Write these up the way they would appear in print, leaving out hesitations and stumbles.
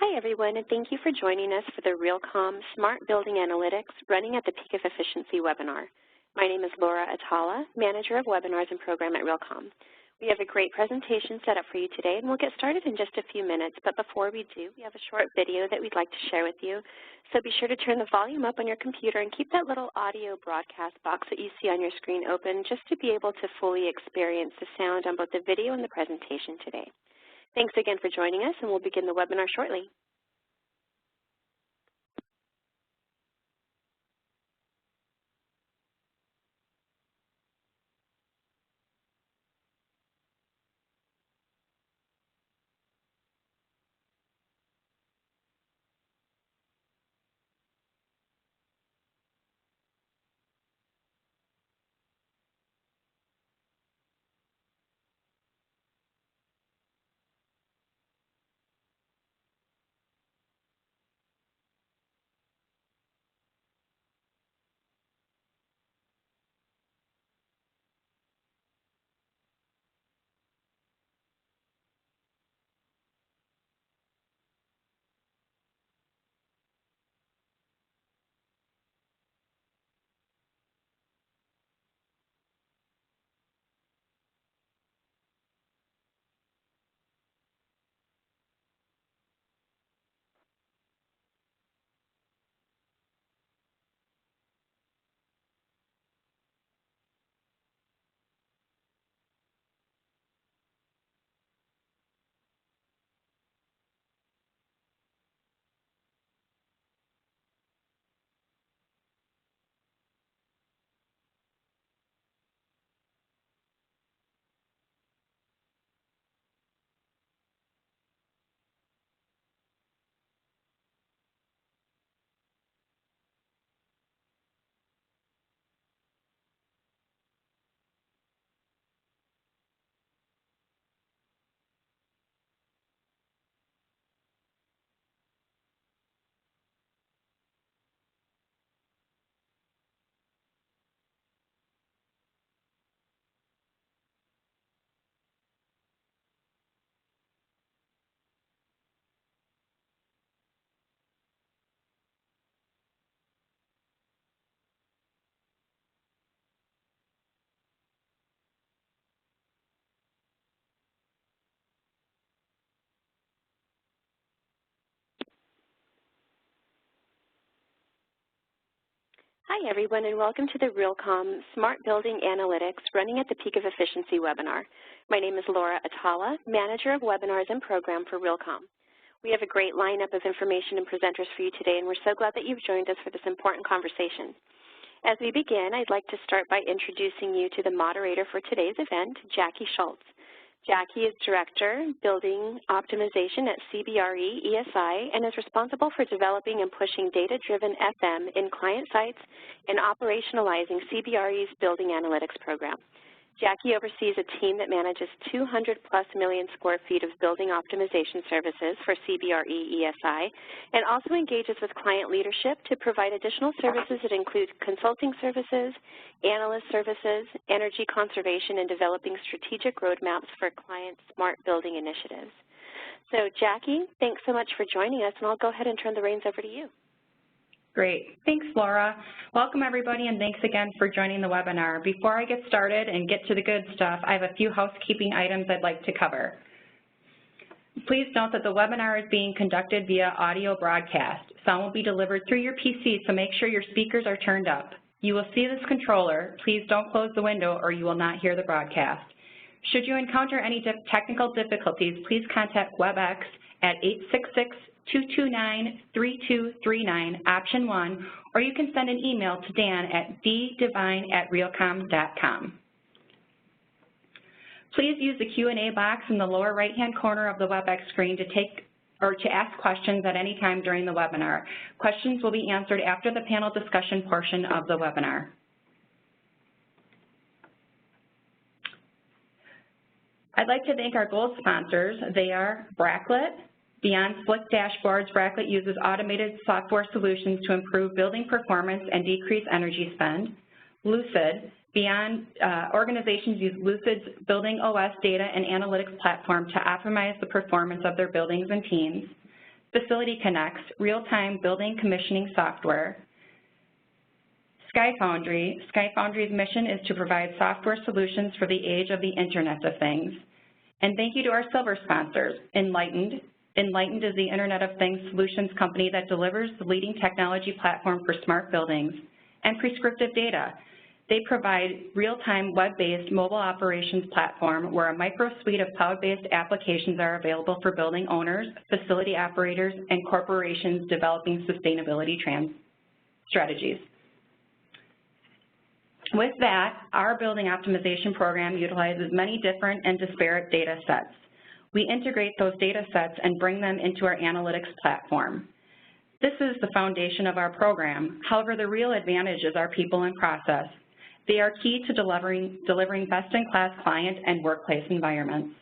Hi, everyone, and thank you for joining us for the RealComm Smart Building Analytics Running at the Peak of Efficiency webinar. My name is Laura Atala, Manager of Webinars and Program at RealComm. We have a great presentation set up for you today, and we'll get started in just a few minutes. But before we do, we have a short video that we'd like to share with you. So be sure to turn the volume up on your computer and keep that little audio broadcast box that you see on your screen open just to be able to fully experience the sound on both the video and the presentation today. Thanks again for joining us, and we'll begin the webinar shortly. Hi, everyone, and welcome to the RealComm Smart Building Analytics Running at the Peak of Efficiency webinar. My name is Laura Atala, Manager of Webinars and Program for RealComm. We have a great lineup of information and presenters for you today, and we're so glad that you've joined us for this important conversation. As we begin, I'd like to start by introducing you to the moderator for today's event, Jackie Schultz. Jackie is Director, Building Optimization at CBRE ESI and is responsible for developing and pushing DataDriven FM in client sites and operationalizing CBRE's Building Analytics program. Jackie oversees a team that manages 200+ million square feet of building optimization services for CBRE ESI and also engages with client leadership to provide additional services that include consulting services, analyst services, energy conservation, and developing strategic roadmaps for client smart building initiatives. So Jackie, thanks so much for joining us, and I'll go ahead and turn the reins over to you. Great. Thanks, Laura. Welcome, everybody, and thanks again for joining the webinar. Before I get started and get to the good stuff, I have a few housekeeping items I'd like to cover. Please note that the webinar is being conducted via audio broadcast. Sound will be delivered through your PC, so make sure your speakers are turned up. You will see this controller. Please don't close the window or you will not hear the broadcast. Should you encounter any technical difficulties, please contact WebEx at 866-229-3239, option 1, or you can send an email to Dan at ddevine@realcomm.com. Please use the Q&A box in the lower right-hand corner of the WebEx screen to ask questions at any time during the webinar. Questions will be answered after the panel discussion portion of the webinar. I'd like to thank our gold sponsors. They are Bracklet. Beyond slick dashboards, Bracklet uses automated software solutions to improve building performance and decrease energy spend. Lucid. Beyond organizations use Lucid's Building OS data and analytics platform to optimize the performance of their buildings and teams. Facility Connects, real-time building commissioning software. SkyFoundry. SkyFoundry's mission is to provide software solutions for the age of the Internet of Things. And thank you to our silver sponsors, Enlightened. Enlightened is the Internet of Things solutions company that delivers the leading technology platform for smart buildings, and Prescriptive Data. They provide real-time web-based mobile operations platform where a micro suite of cloud-based applications are available for building owners, facility operators, and corporations developing sustainability strategies. With that, our building optimization program utilizes many different and disparate data sets. We integrate those data sets and bring them into our analytics platform. This is the foundation of our program. However, the real advantage is our people and process. They are key to delivering best-in-class client and workplace environments.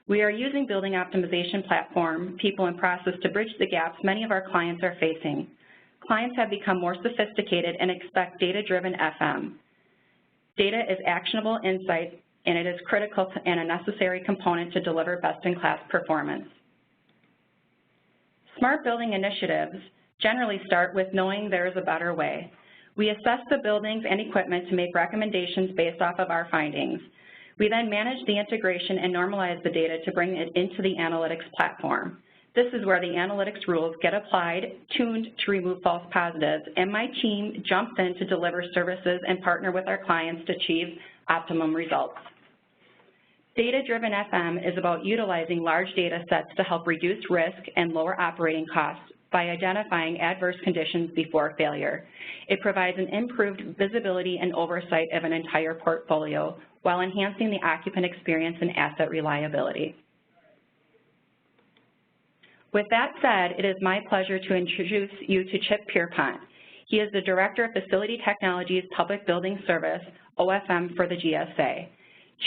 We are using building optimization platform, people, and process to bridge the gaps many of our clients are facing. Clients have become more sophisticated and expect data-driven FM. Data is actionable insight, and it is critical and a necessary component to deliver best-in-class performance. Smart building initiatives generally start with knowing there is a better way. We assess the buildings and equipment to make recommendations based off of our findings. We then manage the integration and normalize the data to bring it into the analytics platform. This is where the analytics rules get applied, tuned to remove false positives, and my team jumps in to deliver services and partner with our clients to achieve optimum results. Data-driven FM is about utilizing large data sets to help reduce risk and lower operating costs by identifying adverse conditions before failure. It provides an improved visibility and oversight of an entire portfolio while enhancing the occupant experience and asset reliability. With that said, it is my pleasure to introduce you to Chip Pierpont. He is the Director of Facility Technologies Public Building Service, OFM, for the GSA.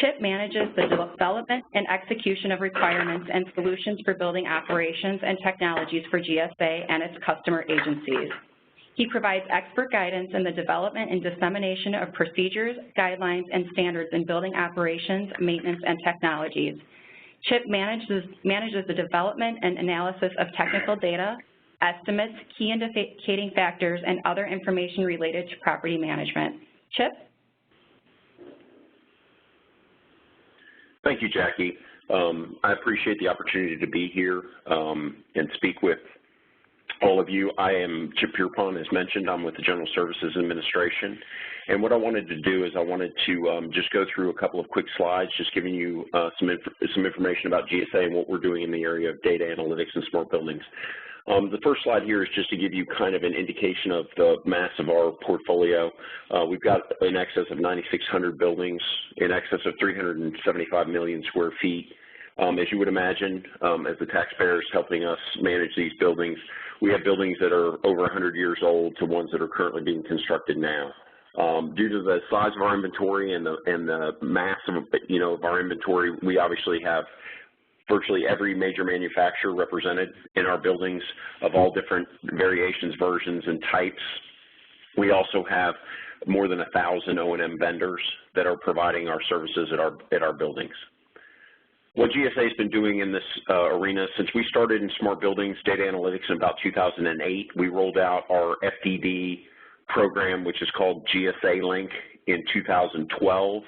Chip manages the development and execution of requirements and solutions for building operations and technologies for GSA and its customer agencies. He provides expert guidance in the development and dissemination of procedures, guidelines, and standards in building operations, maintenance, and technologies. Chip manages the development and analysis of technical data, estimates, key indicating factors, and other information related to property management. Chip? Thank you, Jackie. I appreciate the opportunity to be here and speak with all of you. I am Chip Pierpont, as mentioned. I'm with the General Services Administration. And what I wanted to do is I wanted to just go through a couple of quick slides, just giving you some information about GSA and what we're doing in the area of data analytics and smart buildings. The first slide here is just to give you kind of an indication of the mass of our portfolio. We've got in excess of 9,600 buildings, in excess of 375 million square feet. As you would imagine, as the taxpayers helping us manage these buildings, we have buildings that are over 100 years old to ones that are currently being constructed now. Due to the size of our inventory and the mass of our inventory, we obviously have virtually every major manufacturer represented in our buildings of all different variations, versions, and types. We also have more than 1,000 O&M vendors that are providing our services at our buildings. What GSA has been doing in this arena, since we started in smart buildings data analytics in about 2008, we rolled out our FDD program, which is called GSA Link, in 2012.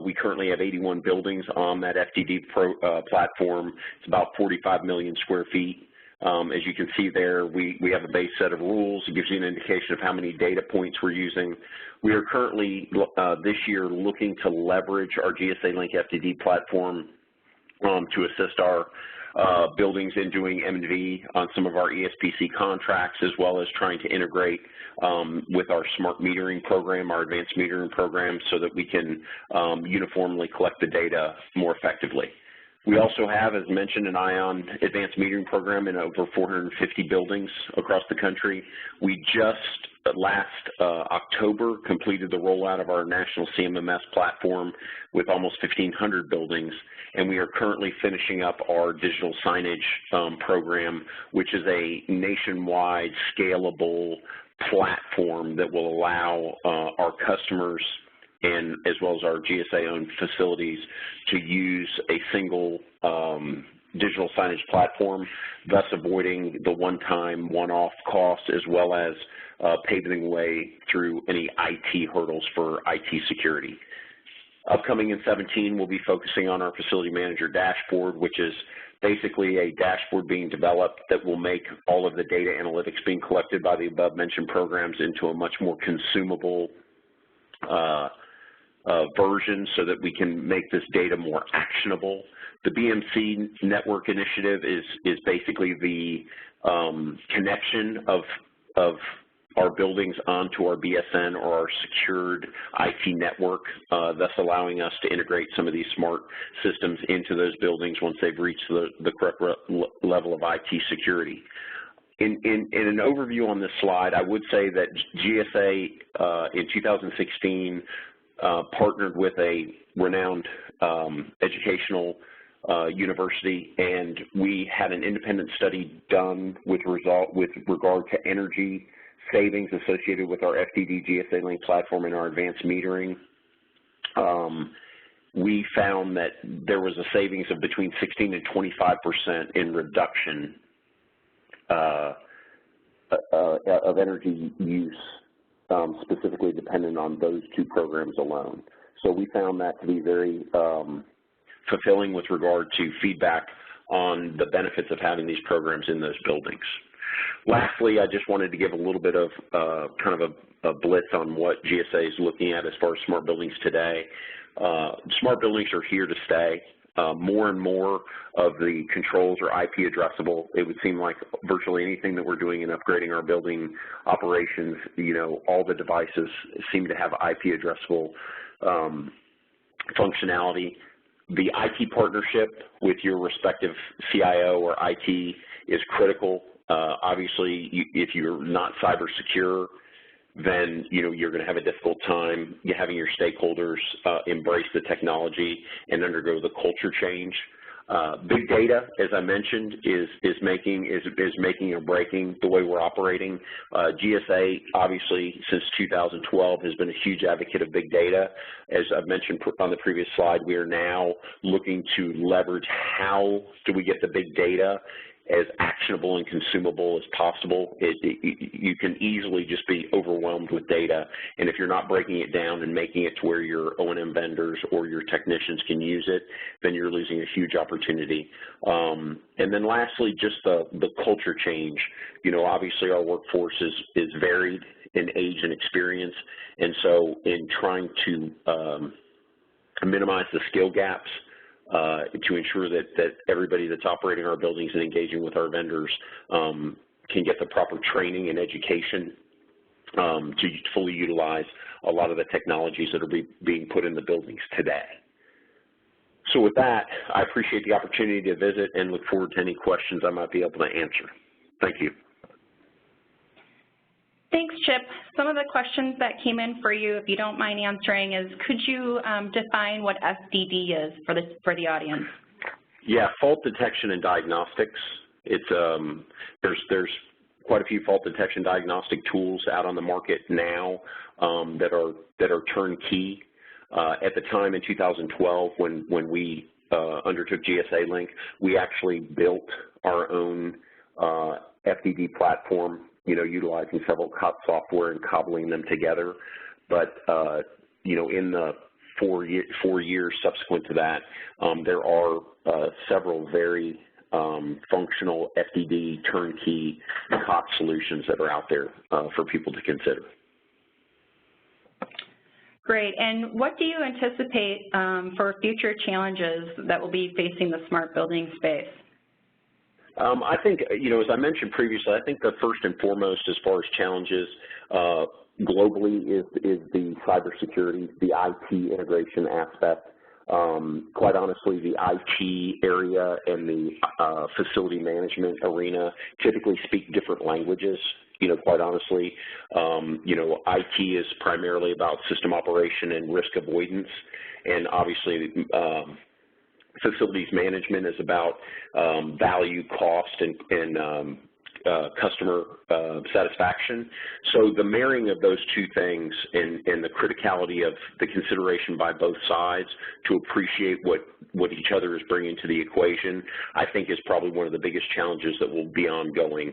We currently have 81 buildings on that FDD platform. It's about 45 million square feet. As you can see there, we have a base set of rules. It gives you an indication of how many data points we're using. We are currently, this year, looking to leverage our GSA Link FDD platform to assist our buildings in doing M&V on some of our ESPC contracts, as well as trying to integrate with our smart metering program, our advanced metering program, so that we can uniformly collect the data more effectively. We also have, as mentioned, an ION advanced metering program in over 450 buildings across the country. We just last October completed the rollout of our national CMMS platform with almost 1,500 buildings, and we are currently finishing up our digital signage program, which is a nationwide scalable platform that will allow our customers and as well as our GSA-owned facilities to use a single digital signage platform, thus avoiding the one-time, one-off costs, as well as paving the way through any IT hurdles for IT security. Upcoming in 17, we'll be focusing on our facility manager dashboard, which is basically a dashboard being developed that will make all of the data analytics being collected by the above-mentioned programs into a much more consumable version so that we can make this data more actionable. The BMC network initiative is basically the connection of our buildings onto our BSN or our secured IT network, thus allowing us to integrate some of these smart systems into those buildings once they've reached the correct level of IT security. In an overview on this slide, I would say that GSA in 2016 partnered with a renowned educational university, and we had an independent study done with regard to energy savings associated with our FDD GSA Link platform and our advanced metering. We found that there was a savings of between 16 and 25% in reduction of energy use, specifically dependent on those two programs alone. So we found that to be very fulfilling with regard to feedback on the benefits of having these programs in those buildings. Lastly, I just wanted to give a little bit of kind of a blitz on what GSA is looking at as far as smart buildings today. Smart buildings are here to stay. More and more of the controls are IP addressable. It would seem like virtually anything that we're doing in upgrading our building operations, all the devices seem to have IP addressable functionality. The IT partnership with your respective CIO or IT is critical. Obviously, if you're not cyber secure, then you're going to have a difficult time having your stakeholders embrace the technology and undergo the culture change. Big data, as I mentioned, is making or breaking the way we're operating. GSA, obviously, since 2012, has been a huge advocate of big data. As I've mentioned on the previous slide, we are now looking to leverage how do we get the big data as actionable and consumable as possible. You can easily just be overwhelmed with data, and if you're not breaking it down and making it to where your O&M vendors or your technicians can use it, then you're losing a huge opportunity. And then lastly, just the culture change. Obviously our workforce is varied in age and experience, and so in trying to minimize the skill gaps, to ensure that everybody that's operating our buildings and engaging with our vendors can get the proper training and education to fully utilize a lot of the technologies that are being put in the buildings today. So with that, I appreciate the opportunity to visit and look forward to any questions I might be able to answer. Thank you. Thanks, Chip. Some of the questions that came in for you, if you don't mind answering, is could you define what FDD is for the audience? Yeah, fault detection and diagnostics. It's there's quite a few fault detection diagnostic tools out on the market now that are turnkey. At the time in 2012, when we undertook GSA Link, we actually built our own FDD platform, utilizing several COT software and cobbling them together. But, in the four years subsequent to that, there are several very functional FDD turnkey COT solutions that are out there for people to consider. Great. And what do you anticipate for future challenges that will be facing the smart building space? I think, as I mentioned previously, I think the first and foremost as far as challenges globally is the cybersecurity, the IT integration aspect. Quite honestly, the IT area and the facility management arena typically speak different languages. Quite honestly, IT is primarily about system operation and risk avoidance, and obviously facilities management is about value, cost, and customer satisfaction. So the marrying of those two things and the criticality of the consideration by both sides to appreciate what each other is bringing to the equation, I think is probably one of the biggest challenges that will be ongoing,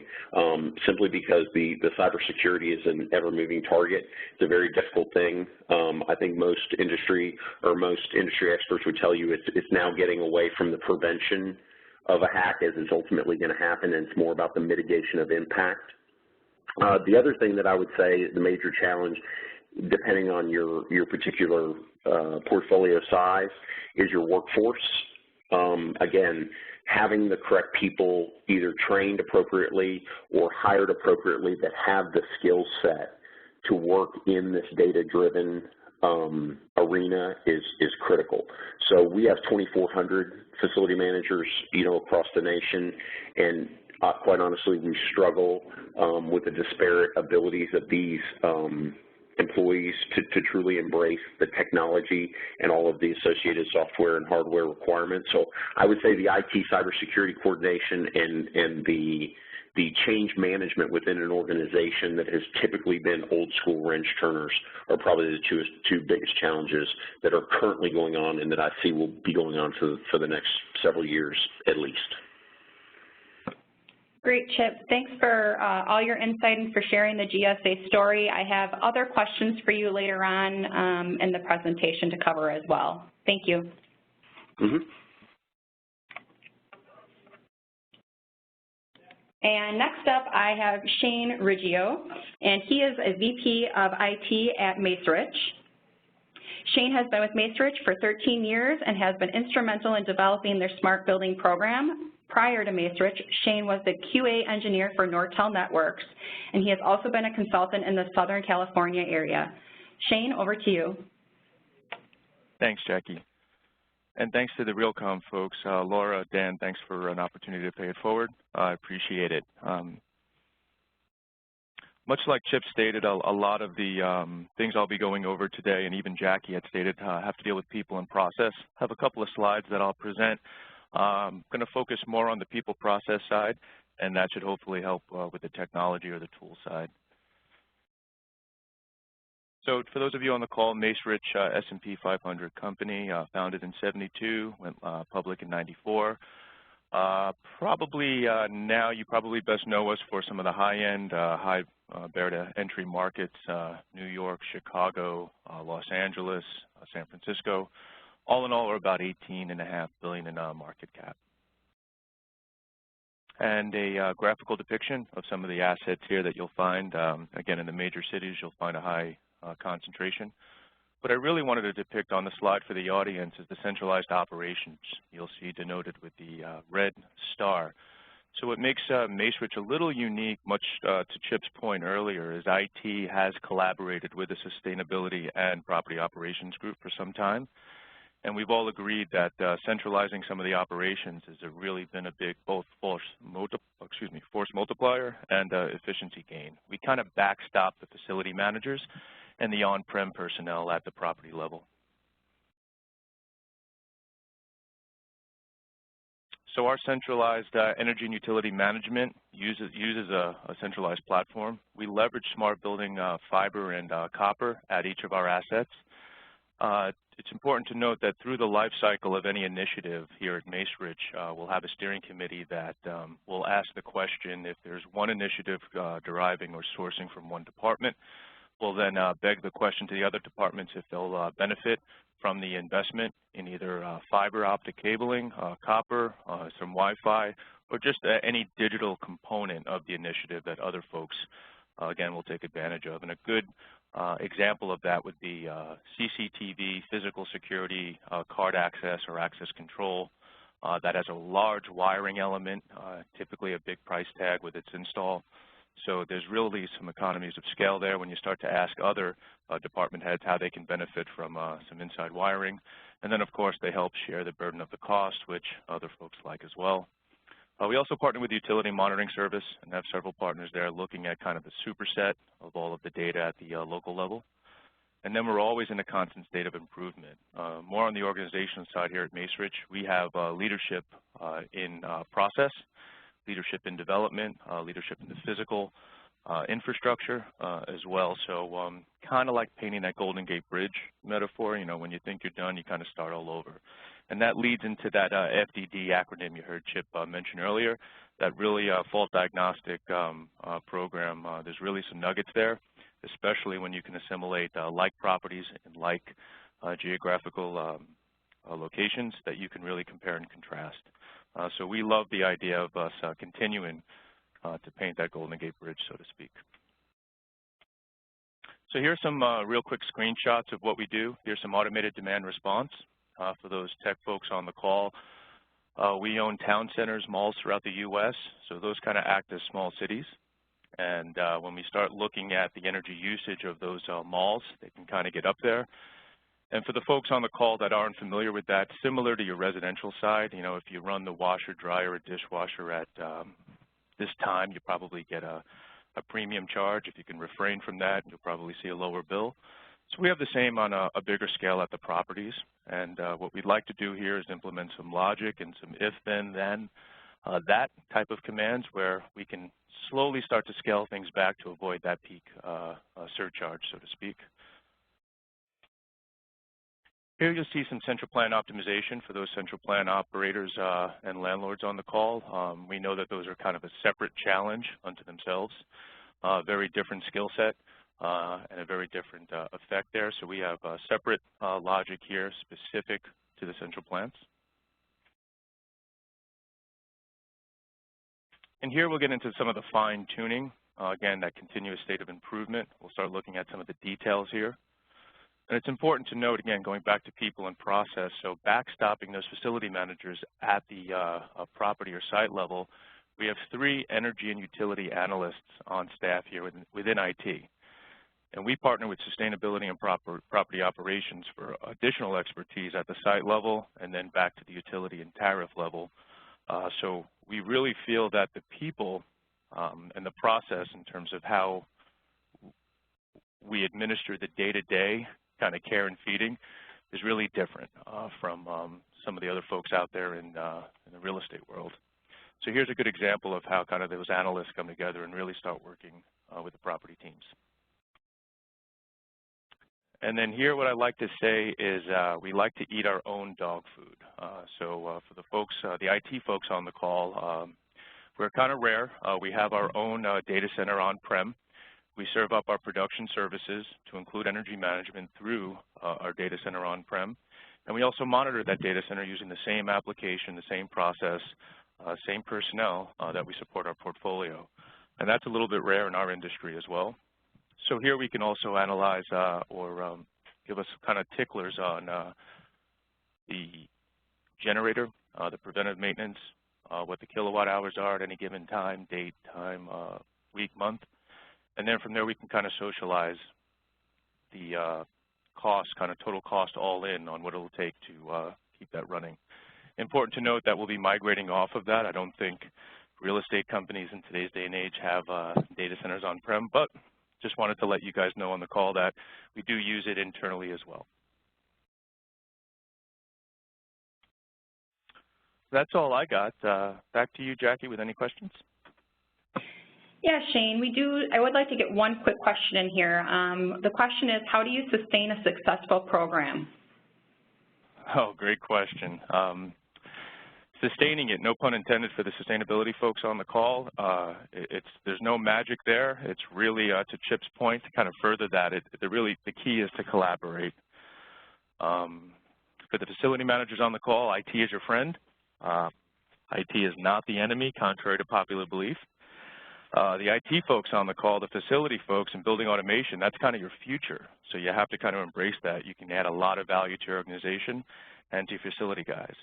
simply because the cybersecurity is an ever-moving target. It's a very difficult thing. I think most industry experts would tell you it's now getting away from the prevention of a hack as is ultimately going to happen, and it's more about the mitigation of impact. The other thing that I would say is the major challenge, depending on your particular portfolio size, is your workforce. Again, having the correct people either trained appropriately or hired appropriately that have the skill set to work in this data-driven arena is critical. So we have 2,400 facility managers, across the nation, and quite honestly, we struggle with the disparate abilities of these employees to truly embrace the technology and all of the associated software and hardware requirements. So I would say the IT cybersecurity coordination and the change management within an organization that has typically been old school wrench turners are probably the two biggest challenges that are currently going on and that I see will be going on for the next several years at least. Great, Chip. Thanks for all your insight and for sharing the GSA story. I have other questions for you later on in the presentation to cover as well. Thank you. And next up, I have Shane Rigo, and he is a VP of IT at Macerich. Shane has been with Macerich for 13 years and has been instrumental in developing their smart building program. Prior to Macerich, Shane was the QA engineer for Nortel Networks, and he has also been a consultant in the Southern California area. Shane, over to you. Thanks, Jackie. And thanks to the RealComm folks. Laura, Dan, thanks for an opportunity to pay it forward. I appreciate it. Much like Chip stated, a lot of the things I'll be going over today, and even Jackie had stated, have to deal with people and process. I have a couple of slides that I'll present. I'm going to focus more on the people process side, and that should hopefully help with the technology or the tool side. So for those of you on the call, Macerich, S&P 500 company, founded in '72, went public in '94. Now you probably best know us for some of the high-end, high barrier to entry markets, New York, Chicago, Los Angeles, San Francisco. All in all, we're about $18.5 billion in market cap. And a graphical depiction of some of the assets here that you'll find. Again, in the major cities, you'll find a high concentration. What I really wanted to depict on the slide for the audience is the centralized operations you'll see denoted with the red star. So what makes Macerich a little unique, much to Chip's point earlier, is IT has collaborated with the sustainability and property operations group for some time. And we've all agreed that centralizing some of the operations has really been a big both force multiplier and efficiency gain. We kind of backstop the facility managers and the on-prem personnel at the property level. So our centralized energy and utility management uses a centralized platform. We leverage smart building fiber and copper at each of our assets. It's important to note that through the life cycle of any initiative here at Macerich, we'll have a steering committee that will ask the question if there's one initiative deriving or sourcing from one department. We'll then beg the question to the other departments if they'll benefit from the investment in either fiber optic cabling, copper, some Wi-Fi, or just any digital component of the initiative that other folks, again, will take advantage of. And a good example of that would be CCTV, physical security, card access or access control. That has a large wiring element, typically a big price tag with its install. So there's really some economies of scale there when you start to ask other department heads how they can benefit from some inside wiring. And then, of course, they help share the burden of the cost, which other folks like as well. We also partner with the Utility Monitoring Service and have several partners there looking at kind of the superset of all of the data at the local level. And then we're always in a constant state of improvement. More on the organizational side here at Macerich, we have leadership in process. leadership in development, leadership in the physical infrastructure as well. So kind of like painting that Golden Gate Bridge metaphor, you know, when you think you're done, you kind of start all over. And that leads into that FDD acronym you heard Chip mention earlier, that really fault diagnostic program. There's really some nuggets there, especially when you can assimilate like properties and like geographical locations that you can really compare and contrast. So we love the idea of us continuing to paint that Golden Gate Bridge, so to speak. So here's some real quick screenshots of what we do. Here's some automated demand response for those tech folks on the call. We own town centers, malls throughout the U.S., so those kind of act as small cities. And when we start looking at the energy usage of those malls, they can kind of get up there. And for the folks on the call that aren't familiar with that, similar to your residential side, you know, if you run the washer, dryer, or dishwasher at this time, you probably get a premium charge. If you can refrain from that, you'll probably see a lower bill. So we have the same on a bigger scale at the properties. And what we'd like to do here is implement some logic and some if, then, that type of commands where we can slowly start to scale things back to avoid that peak surcharge, so to speak. Here you'll see some central plan optimization for those central plan operators and landlords on the call. We know that those are kind of a separate challenge unto themselves, very different skill set and a very different effect there. So we have separate logic here specific to the central plants. And here we'll get into some of the fine tuning, again, that continuous state of improvement. We'll start looking at some of the details here. And it's important to note, again, going back to people and process, so backstopping those facility managers at the property or site level, we have 3 energy and utility analysts on staff here within IT. And we partner with sustainability and property operations for additional expertise at the site level and then back to the utility and tariff level. So we really feel that the people and the process in terms of how we administer the day-to-day kind of care and feeding is really different from some of the other folks out there in the real estate world. So here's a good example of how kind of those analysts come together and really start working with the property teams. And then here what I like to say is we like to eat our own dog food. So for the folks, the IT folks on the call, we're kind of rare. We have our own data center on-prem. We serve up our production services to include energy management through our data center on-prem. And we also monitor that data center using the same application, the same process, same personnel that we support our portfolio. And that's a little bit rare in our industry as well. So here we can also analyze or give us kind of ticklers on the generator, the preventive maintenance, what the kilowatt hours are at any given time, date, time, week, month. And then from there we can kind of socialize the cost, kind of total cost all in on what it will take to keep that running. Important to note that we'll be migrating off of that. I don't think real estate companies in today's day and age have data centers on-prem, but just wanted to let you guys know on the call that we do use it internally as well. That's all I got. Back to you, Jackie, with any questions? Yeah, Shane, I would like to get one quick question in here. The question is, how do you sustain a successful program? Oh, great question. Sustaining it, no pun intended for the sustainability folks on the call. There's no magic there. It's really, to Chip's point, to kind of further that, the key is to collaborate. For the facility managers on the call, IT is your friend. IT is not the enemy, contrary to popular belief. The IT folks on the call, the facility folks and building automation, that's kind of your future. So you have to kind of embrace that. You can add a lot of value to your organization and to your facility guys.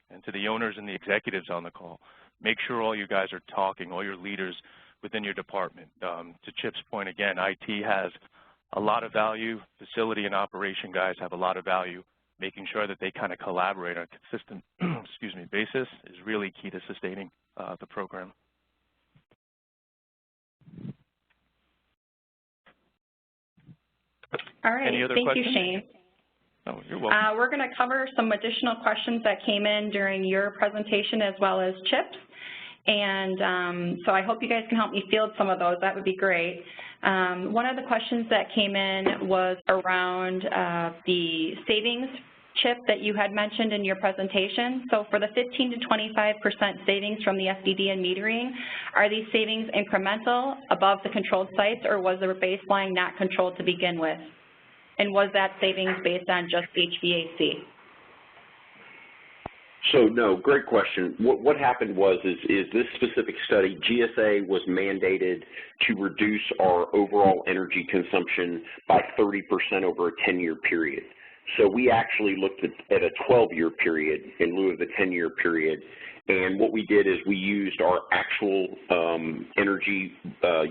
And to the owners and the executives on the call, make sure all you guys are talking, all your leaders within your department. To Chip's point again, IT has a lot of value. Facility and operation guys have a lot of value. Making sure that they kind of collaborate on a consistent basis is really key to sustaining the program. All right, thank you, Shane. Oh, you're welcome. We're going to cover some additional questions that came in during your presentation as well as Chip's. And so I hope you guys can help me field some of those. That would be great. One of the questions that came in was around the savings chip that you had mentioned in your presentation. So for the 15 to 25% savings from the FDD and metering, are these savings incremental above the controlled sites, or was the baseline not controlled to begin with? And was that savings based on just HVAC? So no, great question. What happened was is this specific study, GSA was mandated to reduce our overall energy consumption by 30% over a 10-year period. So we actually looked at a 12-year period in lieu of the 10-year period. And what we did is we used our actual energy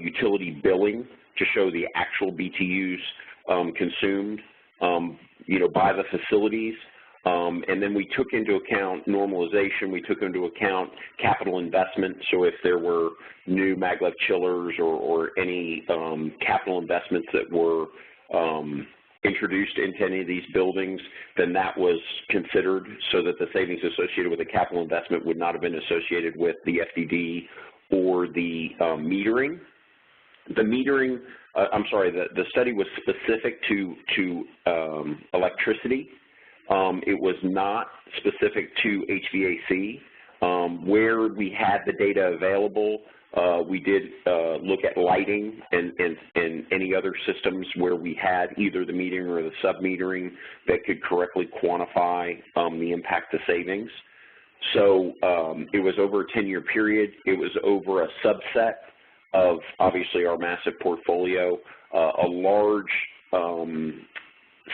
utility billing to show the actual BTUs consumed, by the facilities. And then we took into account normalization. We took into account capital investment. So if there were new maglev chillers or any capital investments that were introduced into any of these buildings, then that was considered so that the savings associated with the capital investment would not have been associated with the FDD or the metering. The metering, the study was specific to electricity. It was not specific to HVAC. Where we had the data available, we did look at lighting and any other systems where we had either the metering or the sub-metering that could correctly quantify the impact of savings. So it was over a 10-year period. It was over a subset of, obviously, our massive portfolio. A large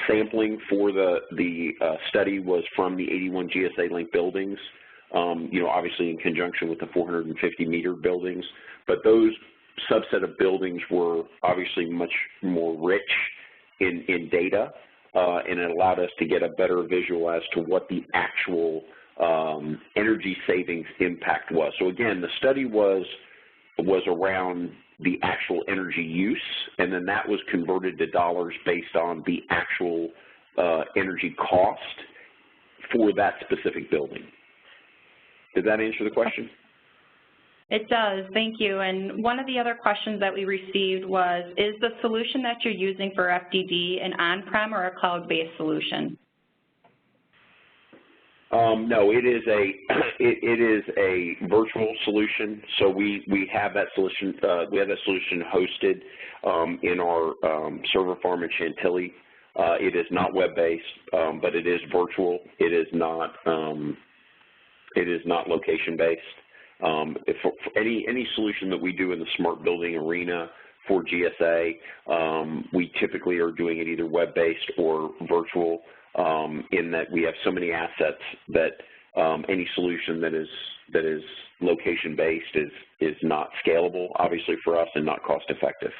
sampling for the study was from the 81 GSA-linked buildings, obviously in conjunction with the 450-meter buildings. But those subset of buildings were obviously much more rich in data, and it allowed us to get a better visual as to what the actual energy savings impact was. So again, the study was around the actual energy use, and then that was converted to dollars based on the actual energy cost for that specific building. Did that answer the question? It does, thank you. And one of the other questions that we received was, is the solution that you're using for FDD an on-prem or a cloud-based solution? No, it is a virtual solution. So we have that solution. We have that solution hosted in our server farm in Chantilly. It is not web-based, but it is virtual. It is not location-based. For any solution that we do in the smart building arena for GSA, we typically are doing it either web-based or virtual. In that we have so many assets that any solution that is location-based is not scalable, obviously, for us, and not cost-effective.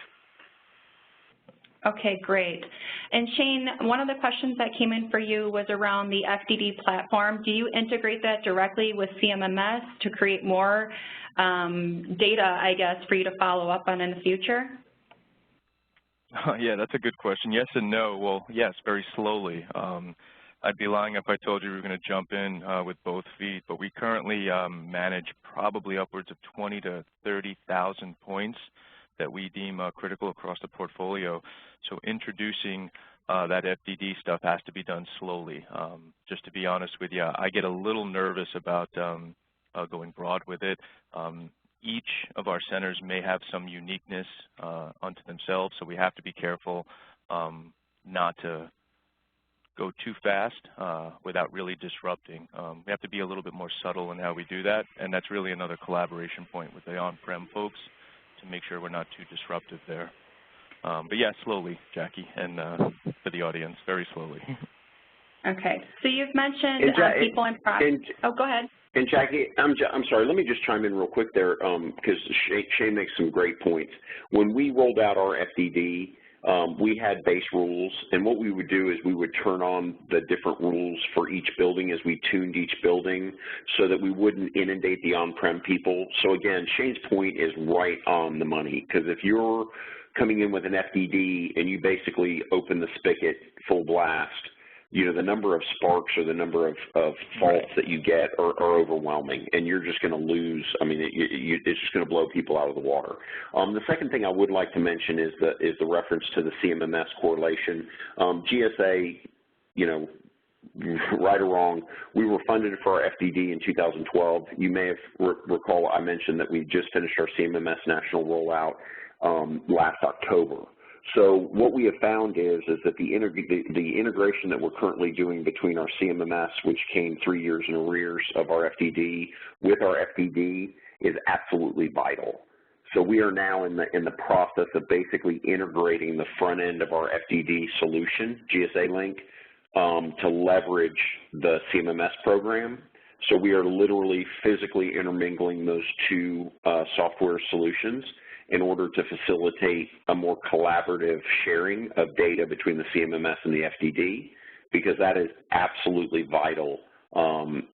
Okay, great. And Shane, one of the questions that came in for you was around the FDD platform. Do you integrate that directly with CMMS to create more data, I guess, for you to follow up on in the future? Yeah, that's a good question. Yes and no. Well, yes, very slowly. I'd be lying if I told you we were going to jump in with both feet, but we currently manage probably upwards of 20 to 30,000 points that we deem critical across the portfolio. So introducing that FDD stuff has to be done slowly. Just to be honest with you, I get a little nervous about going broad with it. Each of our centers may have some uniqueness unto themselves, so we have to be careful not to go too fast without really disrupting. We have to be a little bit more subtle in how we do that, and that's really another collaboration point with the on-prem folks to make sure we're not too disruptive there. But yeah, slowly, Jackie, and for the audience, very slowly. Okay, so you've mentioned people in process. Oh, go ahead. And Jackie, I'm sorry, let me just chime in real quick there because Shane makes some great points. When we rolled out our FDD, we had base rules, and what we would do is we would turn on the different rules for each building as we tuned each building so that we wouldn't inundate the on-prem people. So again, Shane's point is right on the money, because if you're coming in with an FDD and you basically open the spigot full blast, the number of sparks or the number of faults that you get are overwhelming, and you're just going to lose. I mean, it's just going to blow people out of the water. The second thing I would like to mention is the reference to the CMMS correlation. GSA, right or wrong, we were funded for our FDD in 2012. You may have recall I mentioned that we just finished our CMMS national rollout last October. So what we have found is that the integration that we're currently doing between our CMMS, which came 3 years in arrears of our FDD, with our FDD is absolutely vital. So we are now in the process of basically integrating the front end of our FDD solution, GSA Link, to leverage the CMMS program. So we are literally physically intermingling those two software solutions in order to facilitate a more collaborative sharing of data between the CMMS and the FDD, because that is absolutely vital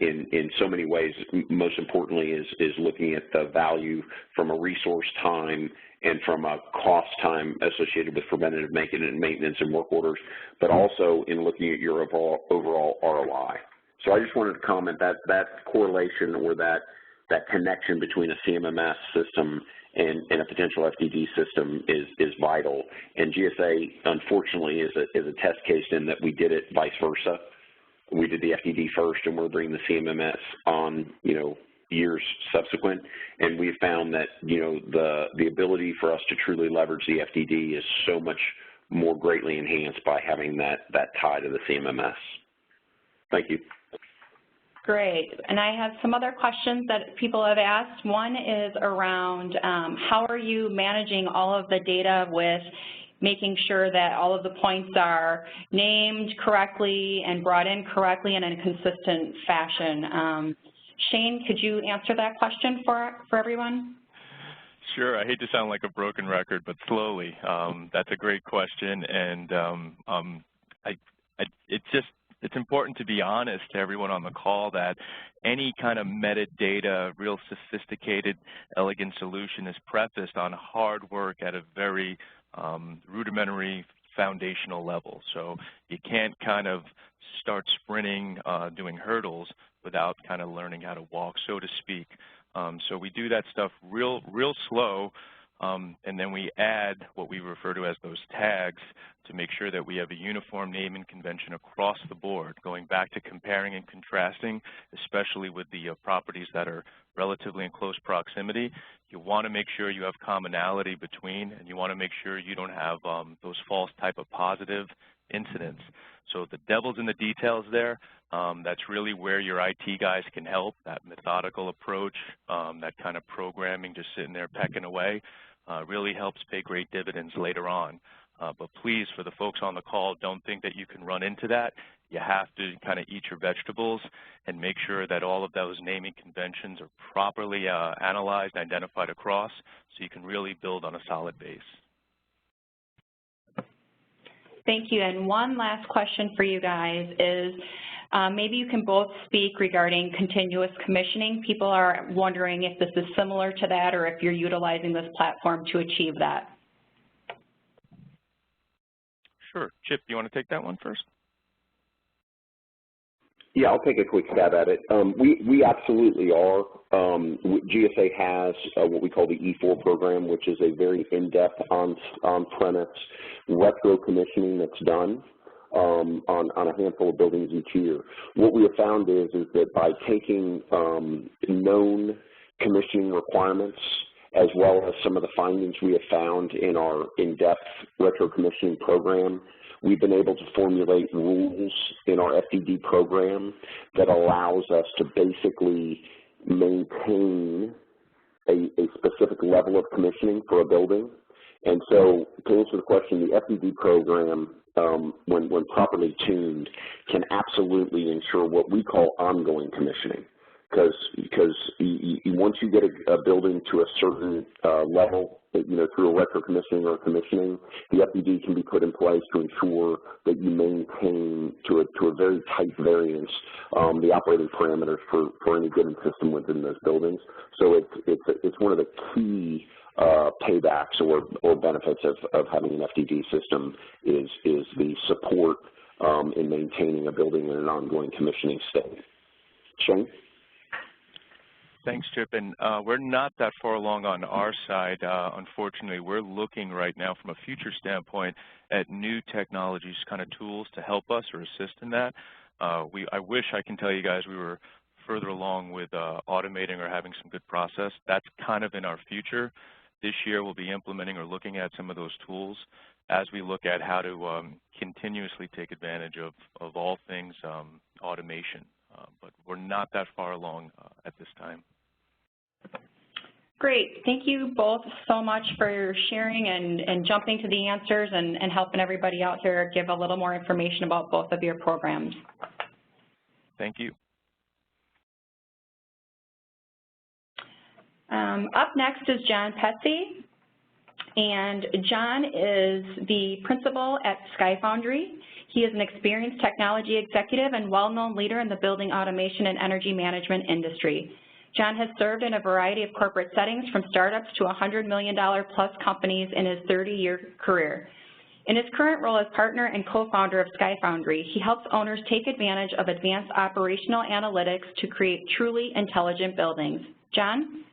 in so many ways. Most importantly is looking at the value from a resource time and from a cost time associated with preventative maintenance and work orders, but also in looking at your overall ROI. So I just wanted to comment that correlation or that connection between a CMMS system and a potential FDD system is vital. And GSA, unfortunately, is a test case in that we did it vice versa. We did the FDD first, and we're bringing the CMMS on, years subsequent. And we found that, the ability for us to truly leverage the FDD is so much more greatly enhanced by having that tie to the CMMS. Thank you. Great. And I have some other questions that people have asked. One is around how are you managing all of the data with making sure that all of the points are named correctly and brought in correctly and in a consistent fashion? Shane, could you answer that question for everyone? Sure. I hate to sound like a broken record, but slowly. That's a great question, and it's important to be honest to everyone on the call that any kind of metadata, real sophisticated, elegant solution is prefaced on hard work at a very rudimentary foundational level. So you can't kind of start sprinting, doing hurdles without kind of learning how to walk, so to speak. So we do that stuff real slow, and then we add what we refer to as those tags to make sure that we have a uniform naming convention across the board, going back to comparing and contrasting, especially with the properties that are relatively in close proximity. You want to make sure you have commonality between, and you want to make sure you don't have those false type of positive incidents. So the devil's in the details there. That's really where your IT guys can help, that methodical approach, that kind of programming, just sitting there pecking away, really helps pay great dividends later on. But please, for the folks on the call, don't think that you can run into that. You have to kind of eat your vegetables and make sure that all of those naming conventions are properly analyzed, identified across, so you can really build on a solid base. Thank you. And one last question for you guys is, maybe you can both speak regarding continuous commissioning. People are wondering if this is similar to that or if you're utilizing this platform to achieve that. Sure. Chip, you want to take that one first? Yeah, I'll take a quick stab at it. We absolutely are. GSA has what we call the E4 program, which is a very in-depth on-premise retro commissioning that's done on a handful of buildings each year. What we have found is that by taking known commissioning requirements as well as some of the findings we have found in our in-depth retro commissioning program, we've been able to formulate rules in our FDD program that allows us to basically maintain a specific level of commissioning for a building. And so to answer the question, the FDD program, when properly tuned, can absolutely ensure what we call ongoing commissioning. Because once you get a building to a certain level, through a retro commissioning or commissioning, the FDD can be put in place to ensure that you maintain to a very tight variance the operating parameters for any given system within those buildings. So it's one of the key paybacks or benefits of having an FDD system is the support in maintaining a building in an ongoing commissioning state. Shane? Thanks, Chip. And we're not that far along on our side. Unfortunately, we're looking right now from a future standpoint at new technologies, kind of tools to help us or assist in that. I wish I can tell you guys we were further along with automating or having some good process. That's kind of in our future. This year we'll be implementing or looking at some of those tools as we look at how to continuously take advantage of all things automation. But we're not that far along at this time. Great. Thank you both so much for sharing and jumping to the answers and helping everybody out here give a little more information about both of your programs. Thank you. Up next is John Petsy, and John is the principal at SkyFoundry. He is an experienced technology executive and well-known leader in the building automation and energy management industry. John has served in a variety of corporate settings, from startups to $100 million plus companies in his 30-year career. In his current role as partner and co-founder of SkyFoundry, he helps owners take advantage of advanced operational analytics to create truly intelligent buildings. John?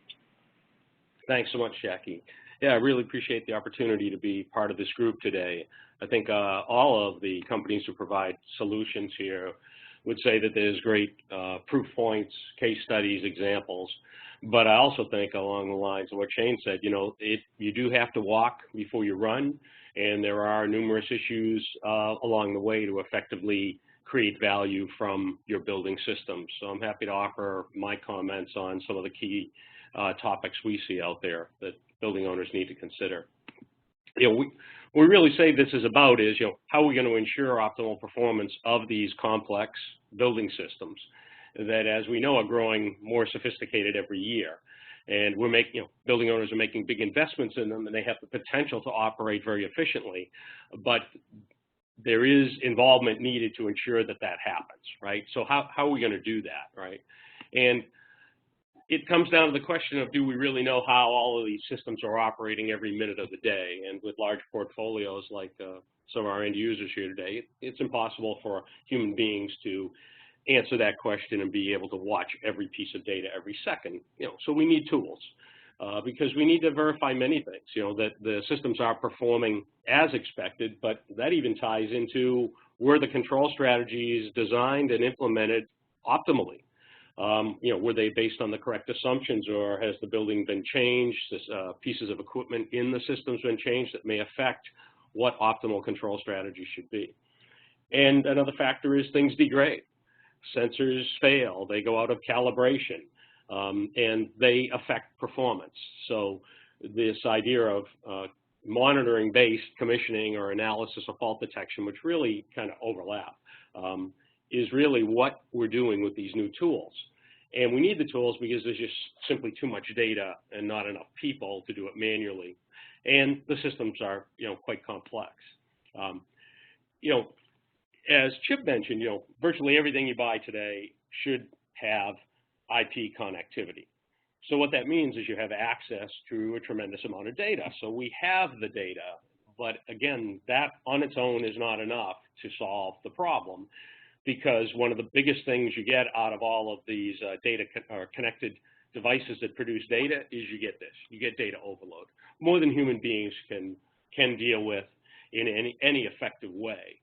Thanks so much, Jackie. Yeah, I really appreciate the opportunity to be part of this group today. I think all of the companies who provide solutions here would say that there's great proof points, case studies, examples. But I also think along the lines of what Shane said, you know, you do have to walk before you run, and there are numerous issues along the way to effectively create value from your building systems. So I'm happy to offer my comments on some of the key topics we see out there that building owners need to consider. You know, we really say this is about is, you know, how are we going to ensure optimal performance of these complex building systems that, as we know, are growing more sophisticated every year. And we're making, you know, building owners are making big investments in them, and they have the potential to operate very efficiently. But there is involvement needed to ensure that that happens, right? So how are we going to do that, right? And it comes down to the question of, do we really know how all of these systems are operating every minute of the day? And with large portfolios like some of our end users here today, it's impossible for human beings to answer that question and be able to watch every piece of data every second. You know, so we need tools because we need to verify many things. You know, that the systems are performing as expected, but that even ties into, were the control strategies designed and implemented optimally? You know, were they based on the correct assumptions, or has the building been changed? Pieces of equipment in the systems been changed that may affect what optimal control strategy should be. And another factor is things degrade. Sensors fail, they go out of calibration, and they affect performance. So this idea of monitoring-based commissioning or analysis of fault detection, which really kind of overlap, is really what we're doing with these new tools. And we need the tools because there's just simply too much data and not enough people to do it manually. And the systems are, you know, quite complex. You know, as Chip mentioned, you know, virtually everything you buy today should have IP connectivity. So what that means is you have access to a tremendous amount of data. So we have the data, but again, that on its own is not enough to solve the problem, because one of the biggest things you get out of all of these data or connected devices that produce data is you get this. You get data overload, more than human beings can deal with in any effective way.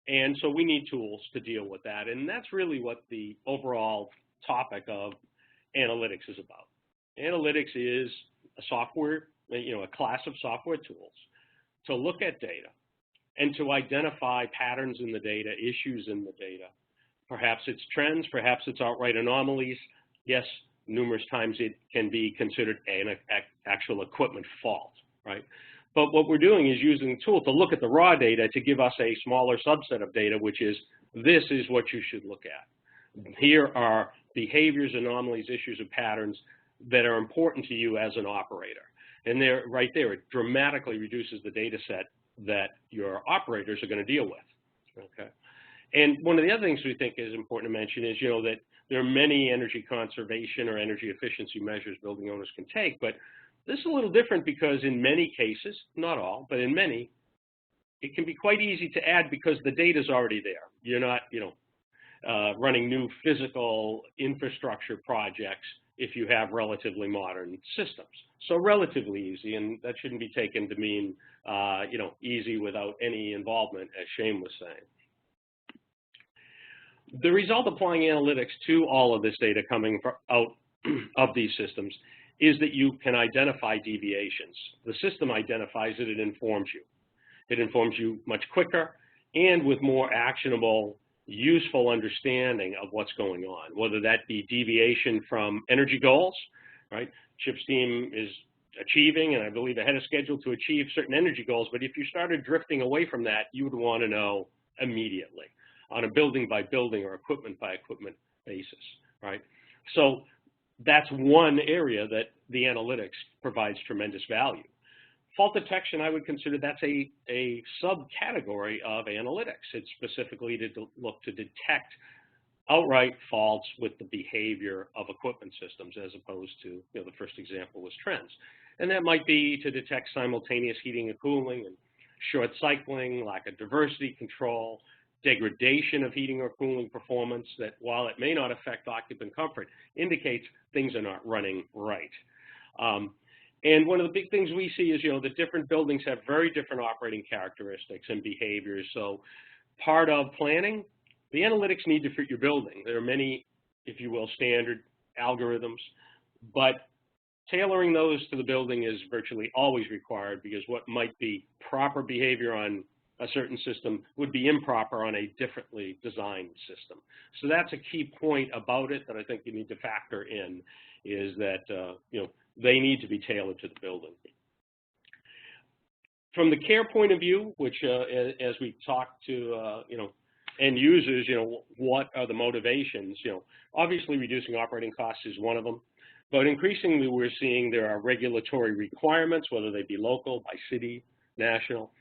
And so we need tools to deal with that. And that's really what the overall topic of analytics is about. Analytics is a software, you know, a class of software tools to look at data and to identify patterns in the data, issues in the data. Perhaps it's trends, perhaps it's outright anomalies. Yes, numerous times it can be considered an actual equipment fault, right? But what we're doing is using the tool to look at the raw data to give us a smaller subset of data, which is, this is what you should look at. Here are behaviors, anomalies, issues, and patterns that are important to you as an operator. And there, right there, it dramatically reduces the data set that your operators are going to deal with, okay? And one of the other things we think is important to mention is, you know, that there are many energy conservation or energy efficiency measures building owners can take, but this is a little different because in many cases, not all, but in many, it can be quite easy to add because the data is already there. You're not, running new physical infrastructure projects if you have relatively modern systems. So relatively easy, and that shouldn't be taken to mean, easy without any involvement, as Shane was saying. The result of applying analytics to all of this data coming out of these systems is that you can identify deviations. The system identifies it, it informs you. It informs you much quicker and with more actionable, useful understanding of what's going on, whether that be deviation from energy goals, right? CHIP's team is achieving, and I believe ahead of schedule, to achieve certain energy goals, but if you started drifting away from that, you would want to know immediately on a building by building or equipment by equipment basis, right? So that's one area that the analytics provides tremendous value. Fault detection, I would consider that's a subcategory of analytics. It's specifically to look to detect outright faults with the behavior of equipment systems, as opposed to, the first example was trends. And that might be to detect simultaneous heating and cooling and short cycling, lack of diversity control, degradation of heating or cooling performance that, while it may not affect occupant comfort, indicates things are not running right. And one of the big things we see is, that different buildings have very different operating characteristics and behaviors. So part of planning, the analytics need to fit your building. There are many, if you will, standard algorithms, but tailoring those to the building is virtually always required, because what might be proper behavior on a certain system would be improper on a differently designed system. So that's a key point about it that I think you need to factor in, is that, they need to be tailored to the building. From the care point of view, which as we talk to, end users, what are the motivations? Obviously reducing operating costs is one of them, but increasingly we're seeing there are regulatory requirements, whether they be local, by city, national.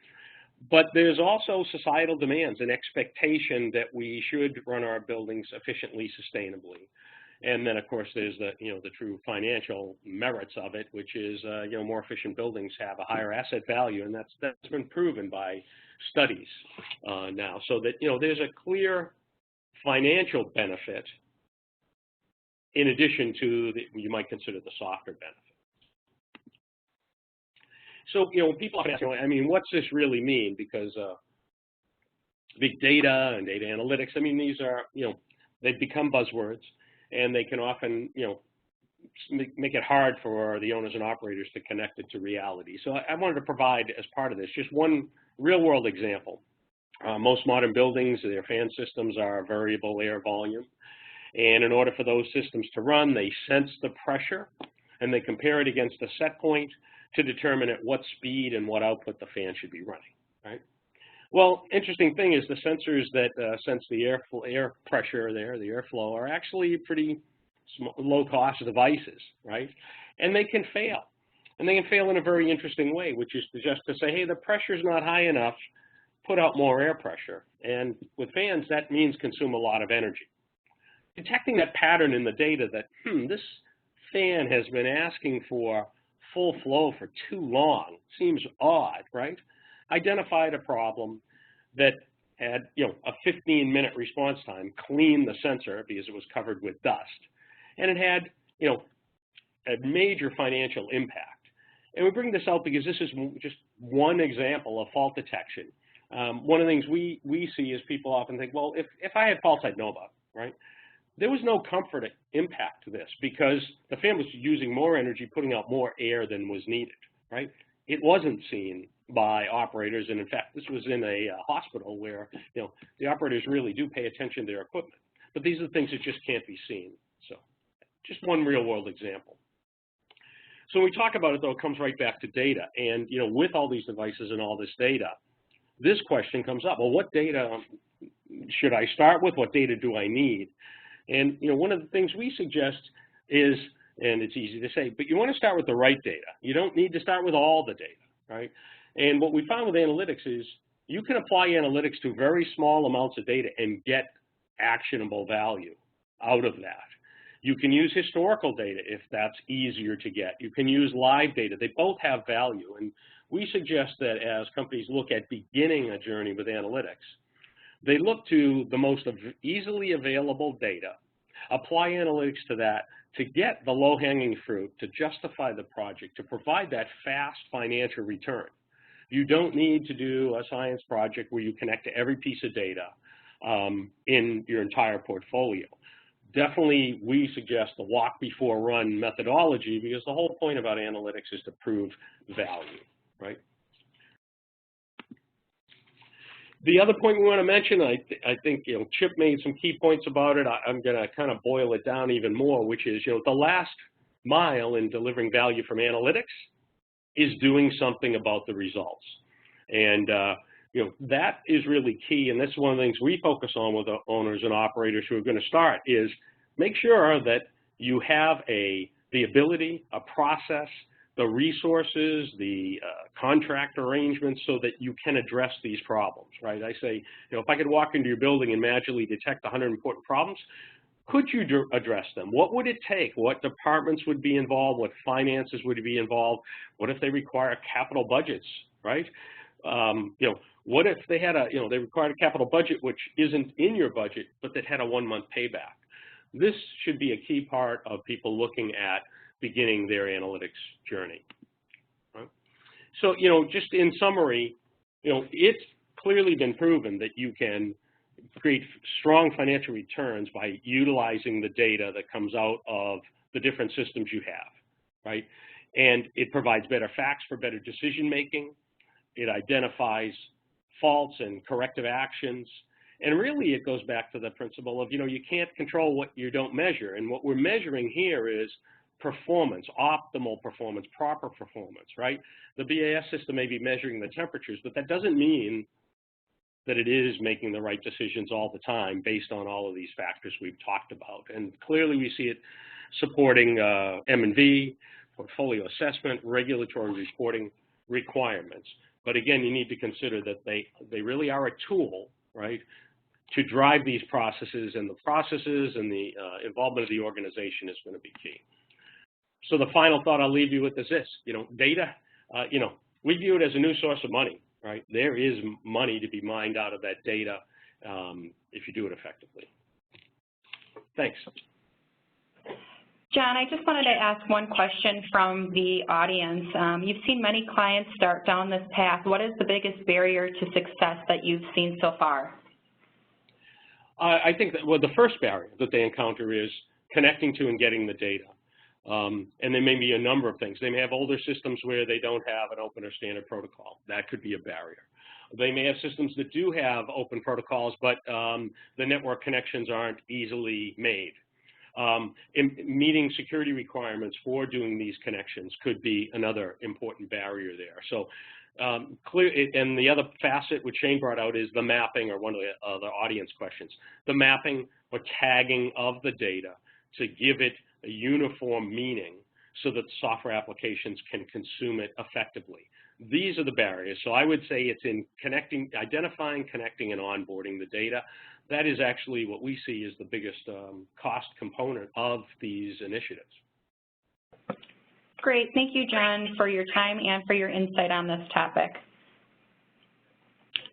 But there's also societal demands and expectation that we should run our buildings efficiently, sustainably. And then, of course, there's the, the true financial merits of it, which is, more efficient buildings have a higher asset value, and that's been proven by studies now. So that, there's a clear financial benefit in addition to you might consider the softer benefit. So, when people often ask, what's this really mean? Because big data and data analytics, these are, they've become buzzwords, and they can often, make it hard for the owners and operators to connect it to reality. So I wanted to provide, as part of this, just one real-world example. Most modern buildings, their fan systems are variable air volume, and in order for those systems to run, they sense the pressure, and they compare it against a set point to determine at what speed and what output the fan should be running, right? Well, interesting thing is the sensors that sense the air pressure there, the airflow, are actually pretty low-cost devices, right? And they can fail. And they can fail in a very interesting way, which is just to say, hey, the pressure's not high enough, put out more air pressure. And with fans, that means consume a lot of energy. Detecting that pattern in the data that, this fan has been asking for full flow for too long, seems odd, right? Identified a problem that had, a 15-minute response time, cleaned the sensor because it was covered with dust. And it had, a major financial impact. And we bring this out because this is just one example of fault detection. One of the things we see is people often think, well, if I had faults, I'd know about it, right? There was no comfort impact to this because the fan was using more energy, putting out more air than was needed, right? It wasn't seen by operators, and in fact, this was in a hospital where, the operators really do pay attention to their equipment. But these are the things that just can't be seen. So just one real-world example. So when we talk about it, though, it comes right back to data. And, with all these devices and all this data, this question comes up. Well, what data should I start with? What data do I need? And, one of the things we suggest is, and it's easy to say, but you want to start with the right data. You don't need to start with all the data, right? And what we found with analytics is you can apply analytics to very small amounts of data and get actionable value out of that. You can use historical data if that's easier to get. You can use live data. They both have value. And we suggest that as companies look at beginning a journey with analytics, they look to the most easily available data, apply analytics to that to get the low-hanging fruit, to justify the project, to provide that fast financial return. You don't need to do a science project where you connect to every piece of data in your entire portfolio. Definitely, we suggest the walk before run methodology, because the whole point about analytics is to prove value, right? The other point we want to mention, I think, Chip made some key points about it. I'm going to kind of boil it down even more, which is, the last mile in delivering value from analytics is doing something about the results. And, that is really key. And that's one of the things we focus on with the owners and operators who are going to start is make sure that you have the ability, a process, the resources, the contract arrangements so that you can address these problems, right? I say, if I could walk into your building and magically detect 100 important problems, could you address them? What would it take? What departments would be involved? What finances would be involved? What if they require capital budgets, right? What if they had they required a capital budget which isn't in your budget, but that had a 1-month payback? This should be a key part of people looking at beginning their analytics journey. Right? So, just in summary, it's clearly been proven that you can create strong financial returns by utilizing the data that comes out of the different systems you have, right? And it provides better facts for better decision making. It identifies faults and corrective actions. And really, it goes back to the principle of, you can't control what you don't measure. And what we're measuring here is performance, optimal performance, proper performance, right? The BAS system may be measuring the temperatures, but that doesn't mean that it is making the right decisions all the time based on all of these factors we've talked about. And clearly, we see it supporting M&V, portfolio assessment, regulatory reporting requirements. But again, you need to consider that they really are a tool, right, to drive these processes, and the processes and the involvement of the organization is going to be key. So the final thought I'll leave you with is this, data, we view it as a new source of money, right? There is money to be mined out of that data if you do it effectively. Thanks. John, I just wanted to ask one question from the audience. You've seen many clients start down this path. What is the biggest barrier to success that you've seen so far? I think that, the first barrier that they encounter is connecting to and getting the data. And there may be a number of things. They may have older systems where they don't have an open or standard protocol. That could be a barrier. They may have systems that do have open protocols, but the network connections aren't easily made. Meeting security requirements for doing these connections could be another important barrier there. So and the other facet which Shane brought out is the mapping, or one of the other audience questions, the mapping or tagging of the data to give it a uniform meaning so that software applications can consume it effectively. These are the barriers. So I would say it's in identifying, connecting, and onboarding the data. That is actually what we see as the biggest cost component of these initiatives. Great. Thank you, John, for your time and for your insight on this topic.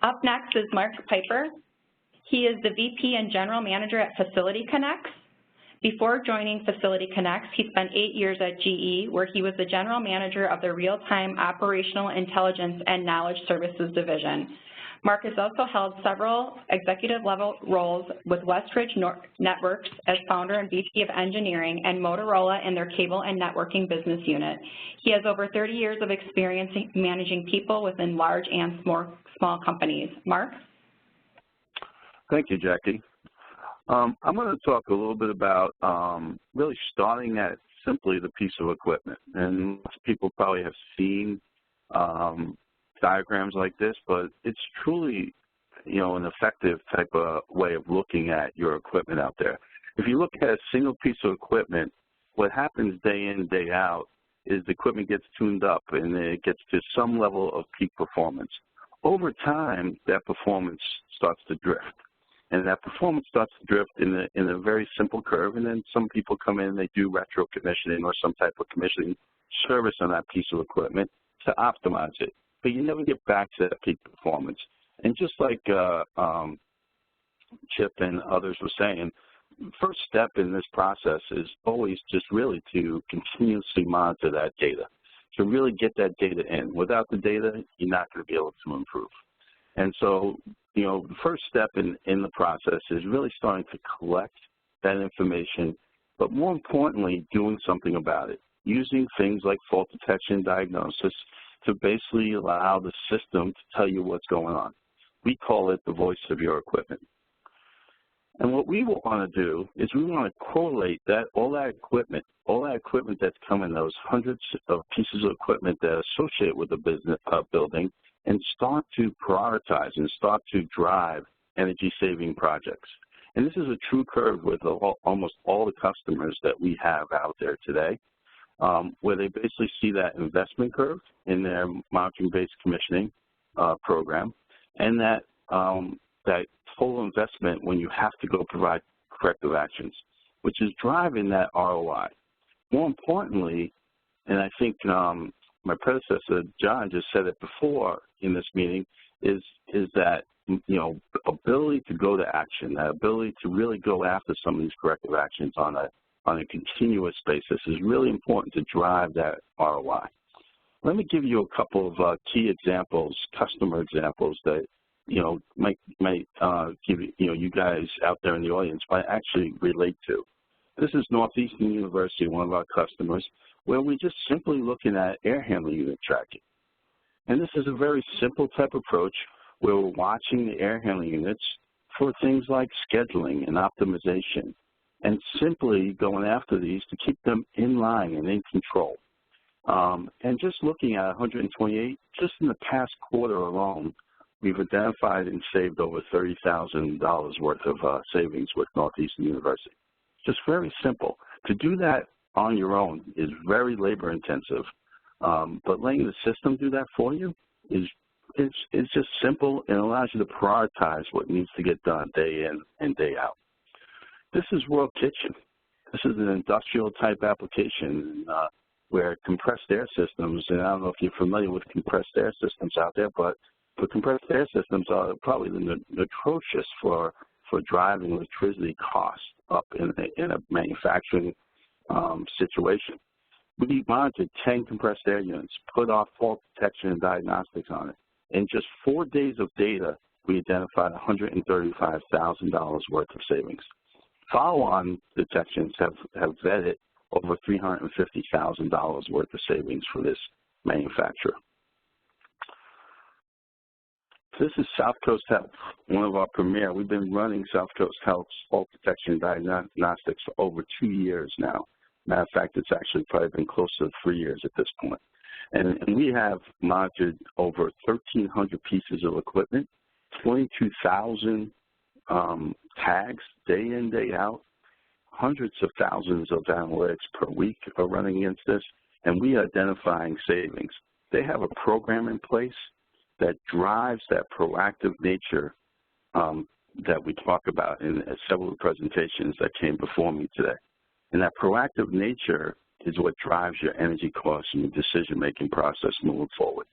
Up next is Mark Piper. He is the VP and General Manager at Facility Connects. Before joining Facility Connects, he spent 8 years at GE, where he was the General Manager of the Real-Time Operational Intelligence and Knowledge Services Division. Mark has also held several executive-level roles with Westridge Networks as founder and VP of Engineering, and Motorola in their cable and networking business unit. He has over 30 years of experience managing people within large and small companies. Mark? Thank you, Jackie. I'm going to talk a little bit about really starting at simply the piece of equipment. And most people probably have seen diagrams like this, but it's truly, an effective type of way of looking at your equipment out there. If you look at a single piece of equipment, what happens day in, day out is the equipment gets tuned up and it gets to some level of peak performance. Over time, that performance starts to drift. And that performance starts to drift in a very simple curve, and then some people come in and they do retro commissioning or some type of commissioning service on that piece of equipment to optimize it. but you never get back to that peak performance. And just like Chip and others were saying, first step in this process is always just really to continuously monitor that data, to really get that data in. Without the data, you're not going to be able to improve. And so, you know, the first step in the process is really starting to collect that information, but more importantly, doing something about it, using things like fault detection diagnosis to basically allow the system to tell you what's going on. We call it the voice of your equipment. And what we want to do is we want to correlate that all that equipment that's coming, those hundreds of pieces of equipment that are associated with the business building, and start to prioritize and start to drive energy-saving projects. And this is a true curve with almost all the customers that we have out there today, where they basically see that investment curve in their monitoring-based commissioning program, and that that total investment when you have to go provide corrective actions, which is driving that ROI. More importantly, and I think my predecessor, John, just said it before in this meeting, is that, you know, ability to go to action, that ability to really go after some of these corrective actions on a continuous basis is really important to drive that ROI. Let me give you a couple of key examples, customer examples that, you know, might give you guys out there in the audience might actually relate to. This is Northeastern University, one of our customers, where we're just simply looking at air handling unit tracking. And this is a very simple type approach where we're watching the air handling units for things like scheduling and optimization, and simply going after these to keep them in line and in control. And just looking at 128, just in the past quarter alone, we've identified and saved over $30,000 worth of savings with Northeastern University. Just very simple. To do that on your own is very labor intensive, but letting the system do that for you is just simple and allows you to prioritize what needs to get done day in and day out. This is World Kitchen. This is an industrial type application where compressed air systems, and I don't know if you're familiar with compressed air systems out there, but compressed air systems are probably atrocious for driving electricity costs up in a manufacturing situation. We monitored 10 compressed air units, put our fault detection and diagnostics on it. In just 4 days of data, we identified $135,000 worth of savings. Follow-on detections have vetted over $350,000 worth of savings for this manufacturer. This is South Coast Health, one of our premier. We've been running South Coast Health's fault detection and diagnostics for over 2 years now. Matter of fact, it's actually probably been close to 3 years at this point. And we have monitored over 1,300 pieces of equipment, 22,000 tags day in, day out, hundreds of thousands of analytics per week are running against this, and we are identifying savings. They have a program in place that drives that proactive nature that we talk about in several presentations that came before me today. And that proactive nature is what drives your energy costs and your decision-making process moving forward.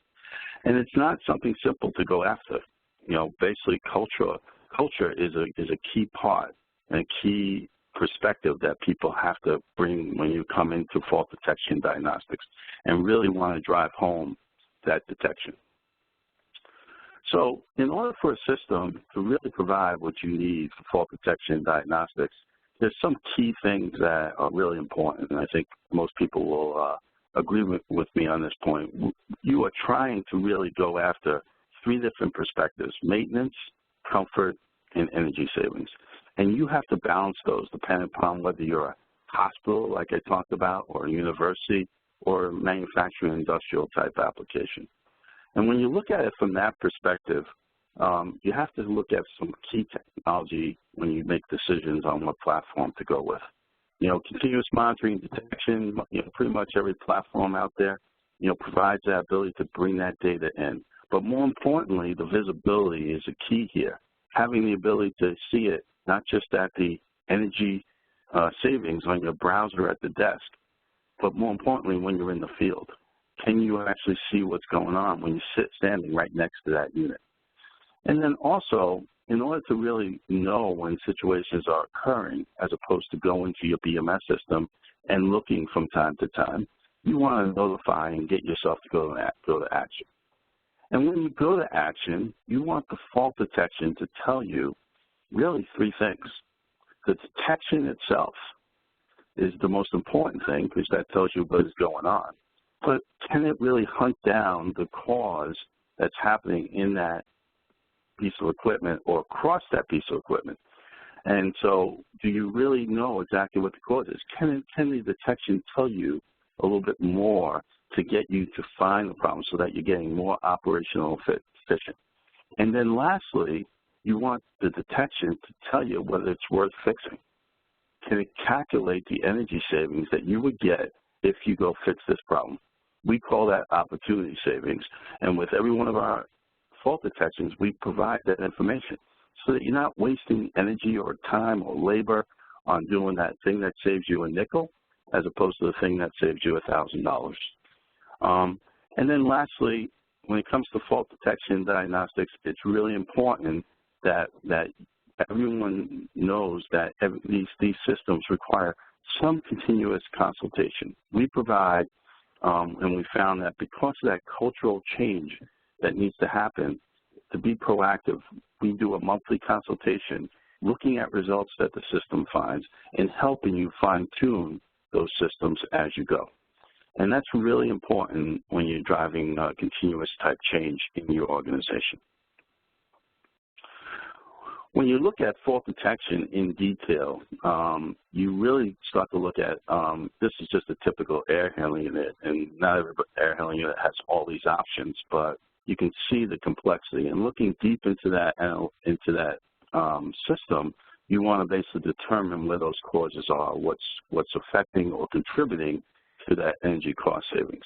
And it's not something simple to go after. You know, basically culture is a key part and a key perspective that people have to bring when you come into fault detection diagnostics and really want to drive home that detection. So in order for a system to really provide what you need for fault detection diagnostics, there's some key things that are really important, and I think most people will agree with me on this point. You are trying to really go after 3 different perspectives: maintenance, comfort, and energy savings. And you have to balance those depending upon whether you're a hospital, like I talked about, or a university, or a manufacturing industrial type application. And when you look at it from that perspective, you have to look at some key technology when you make decisions on what platform to go with. You know, continuous monitoring and detection, you know, pretty much every platform out there, you know, provides that ability to bring that data in. But more importantly, the visibility is a key here. Having the ability to see it, not just at the energy savings on your browser at the desk, but more importantly when you're in the field. can you actually see what's going on when you're standing right next to that unit? And then also, in order to really know when situations are occurring, as opposed to going to your BMS system and looking from time to time, you want to notify and get yourself to go to action. And when you go to action, you want the fault detection to tell you really three things. The detection itself is the most important thing because that tells you what is going on. But can it really hunt down the cause that's happening in that piece of equipment or across that piece of equipment? And so do you really know exactly what the cause is? Can the detection tell you a little bit more to get you to find the problem so that you're getting more operational efficient? And then lastly, you want the detection to tell you whether it's worth fixing. Can it calculate the energy savings that you would get if you go fix this problem? We call that opportunity savings. And with every one of our fault detections, we provide that information so that you're not wasting energy or time or labor on doing that thing that saves you a nickel as opposed to the thing that saves you $1,000. And then lastly, when it comes to fault detection diagnostics, it's really important that everyone knows that these systems require some continuous consultation. We provide, and we found that because of that cultural change that needs to happen, to be proactive, we do a monthly consultation looking at results that the system finds and helping you fine-tune those systems as you go. And that's really important when you're driving continuous type change in your organization. When you look at fault detection in detail, you really start to look at, this is just a typical air handling unit, and not every air handling unit has all these options, but you can see the complexity. And looking deep into that system, you want to basically determine where those causes are, what's affecting or contributing to that energy cost savings.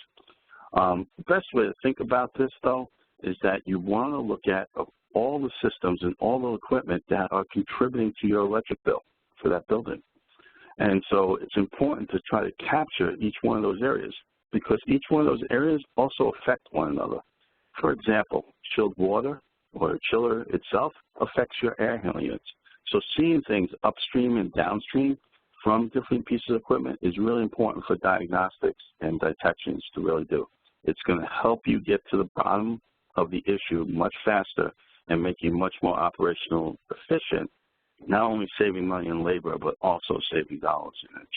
The best way to think about this, though, is that you want to look at all the systems and all the equipment that are contributing to your electric bill for that building. And so it's important to try to capture each one of those areas because each one of those areas also affect one another. For example, chilled water or a chiller itself affects your air handling units. So seeing things upstream and downstream from different pieces of equipment is really important for diagnostics and detections to really do. It's going to help you get to the bottom of the issue much faster and make you much more operational efficient, not only saving money and labor, but also saving dollars in energy.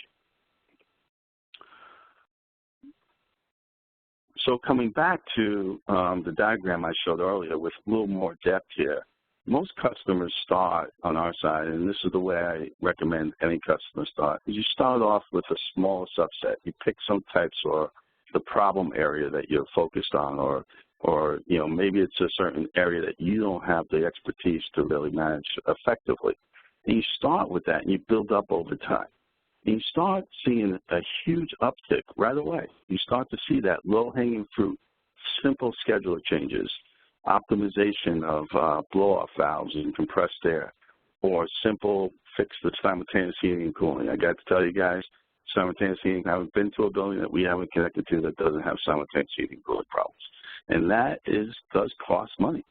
So coming back to the diagram I showed earlier with a little more depth here, most customers start on our side, and this is the way I recommend any customer start, is you start off with a small subset. You pick some types or the problem area that you're focused on, or you know, maybe it's a certain area that you don't have the expertise to really manage effectively. And you start with that and you build up over time. And you start seeing a huge uptick right away. You start to see that low-hanging fruit, simple scheduler changes, optimization of blow-off valves and compressed air, or simple fix the simultaneous heating and cooling. I got to tell you guys, simultaneous heating, I haven't been to a building that we haven't connected to that doesn't have simultaneous heating and cooling problems. And that does cost money.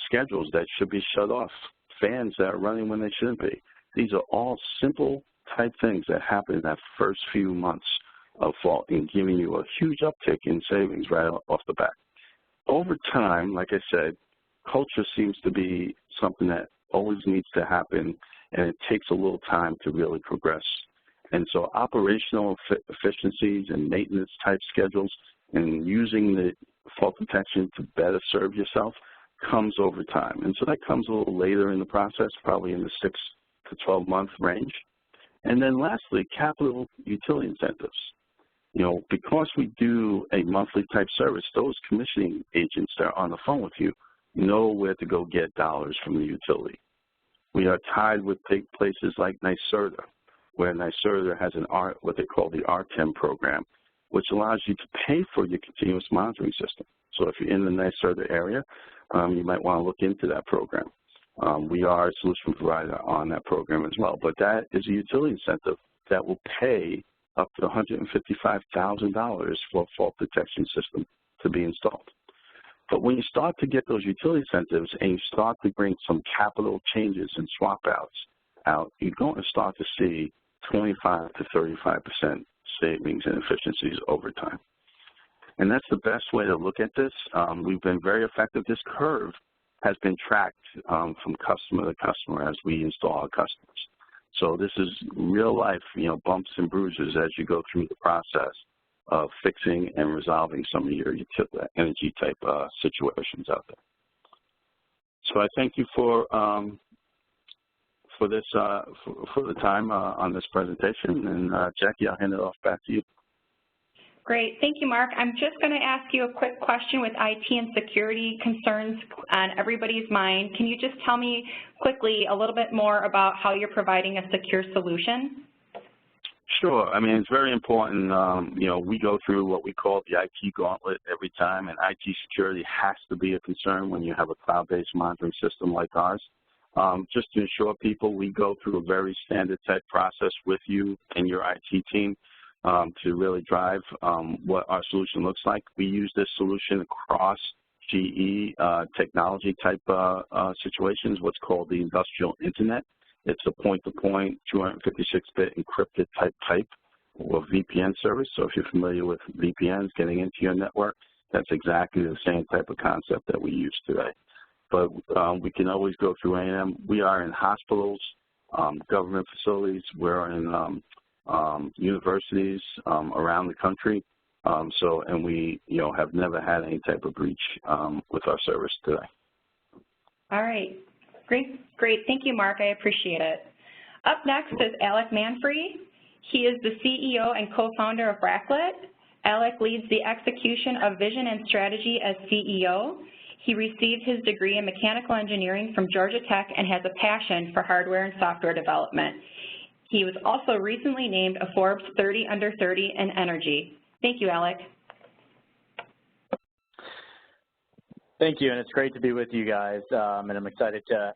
Schedules that should be shut off, fans that are running when they shouldn't be. These are all simple type things that happen in that first few months of fault and giving you a huge uptick in savings right off the bat. Over time, like I said, culture seems to be something that always needs to happen, and it takes a little time to really progress. And so operational efficiencies and maintenance type schedules and using the fault detection to better serve yourself comes over time. And so that comes a little later in the process, probably in the 6 to 12 month range. And then lastly, capital utility incentives. You know, because we do a monthly type service, those commissioning agents that are on the phone with you know where to go get dollars from the utility. We are tied with big places like NYSERDA, where NYSERDA has what they call the RTEM program, which allows you to pay for your continuous monitoring system. So if you're in the NYSERDA area, you might want to look into that program. We are a solution provider on that program as well, but that is a utility incentive that will pay up to $155,000 for a fault detection system to be installed. But when you start to get those utility incentives and you start to bring some capital changes and swap outs out, you're going to start to see 25 to 35% savings and efficiencies over time. And that's the best way to look at this. We've been very effective. This curve has been tracked from customer to customer as we install our customers. So this is real life, bumps and bruises as you go through the process of fixing and resolving some of your energy type situations out there. So I thank you for this for the time on this presentation, and Jackie, I'll hand it off back to you. Great, thank you, Mark. I'm just going to ask you a quick question with IT and security concerns on everybody's mind. Can you just tell me quickly a little bit more about how you're providing a secure solution? Sure. I mean, it's very important. We go through what we call the IT gauntlet every time, and IT security has to be a concern when you have a cloud-based monitoring system like ours. Just to ensure people, we go through a very standard type process with you and your IT team to really drive what our solution looks like. We use this solution across GE technology type situations, what's called the industrial internet. It's a point-to-point 256-bit encrypted type or VPN service. So if you're familiar with VPNs getting into your network, that's exactly the same type of concept that we use today. But we can always go through A&M. We are in hospitals, government facilities. We're in universities around the country. And we have never had any type of breach with our service today. All right. Great. Thank you, Mark. I appreciate it. Up next is Alec Manfrey. He is the CEO and co-founder of Bracklet. Alec leads the execution of vision and strategy as CEO. He received his degree in mechanical engineering from Georgia Tech and has a passion for hardware and software development. He was also recently named a Forbes 30 Under 30 in energy. Thank you, Alec. Thank you, and it's great to be with you guys, and I'm excited to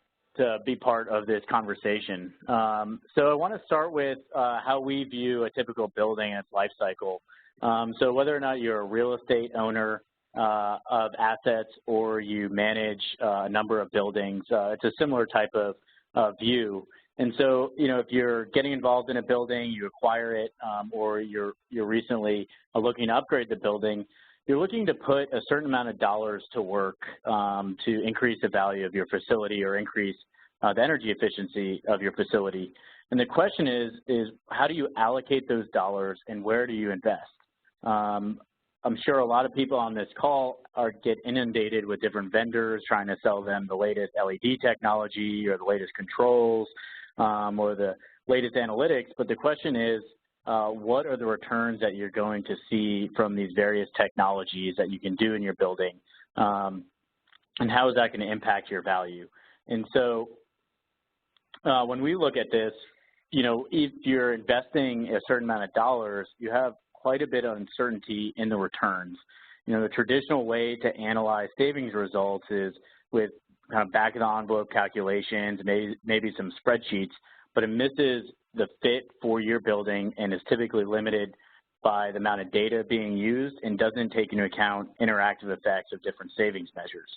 be part of this conversation. So I want to start with how we view a typical building and its life cycle. So whether or not you're a real estate owner of assets or you manage a number of buildings, it's a similar type of view. And so, if you're getting involved in a building, you acquire it, or you're recently looking to upgrade the building, you're looking to put a certain amount of dollars to work to increase the value of your facility or increase the energy efficiency of your facility. And the question is how do you allocate those dollars and where do you invest? I'm sure a lot of people on this call get inundated with different vendors trying to sell them the latest LED technology or the latest controls or the latest analytics, but the question is, what are the returns that you're going to see from these various technologies that you can do in your building, and how is that going to impact your value? And so when we look at this, if you're investing a certain amount of dollars, you have quite a bit of uncertainty in the returns. The traditional way to analyze savings results is with kind of back-of-the-envelope calculations, maybe some spreadsheets, but it misses the fit for your building and is typically limited by the amount of data being used and doesn't take into account interactive effects of different savings measures.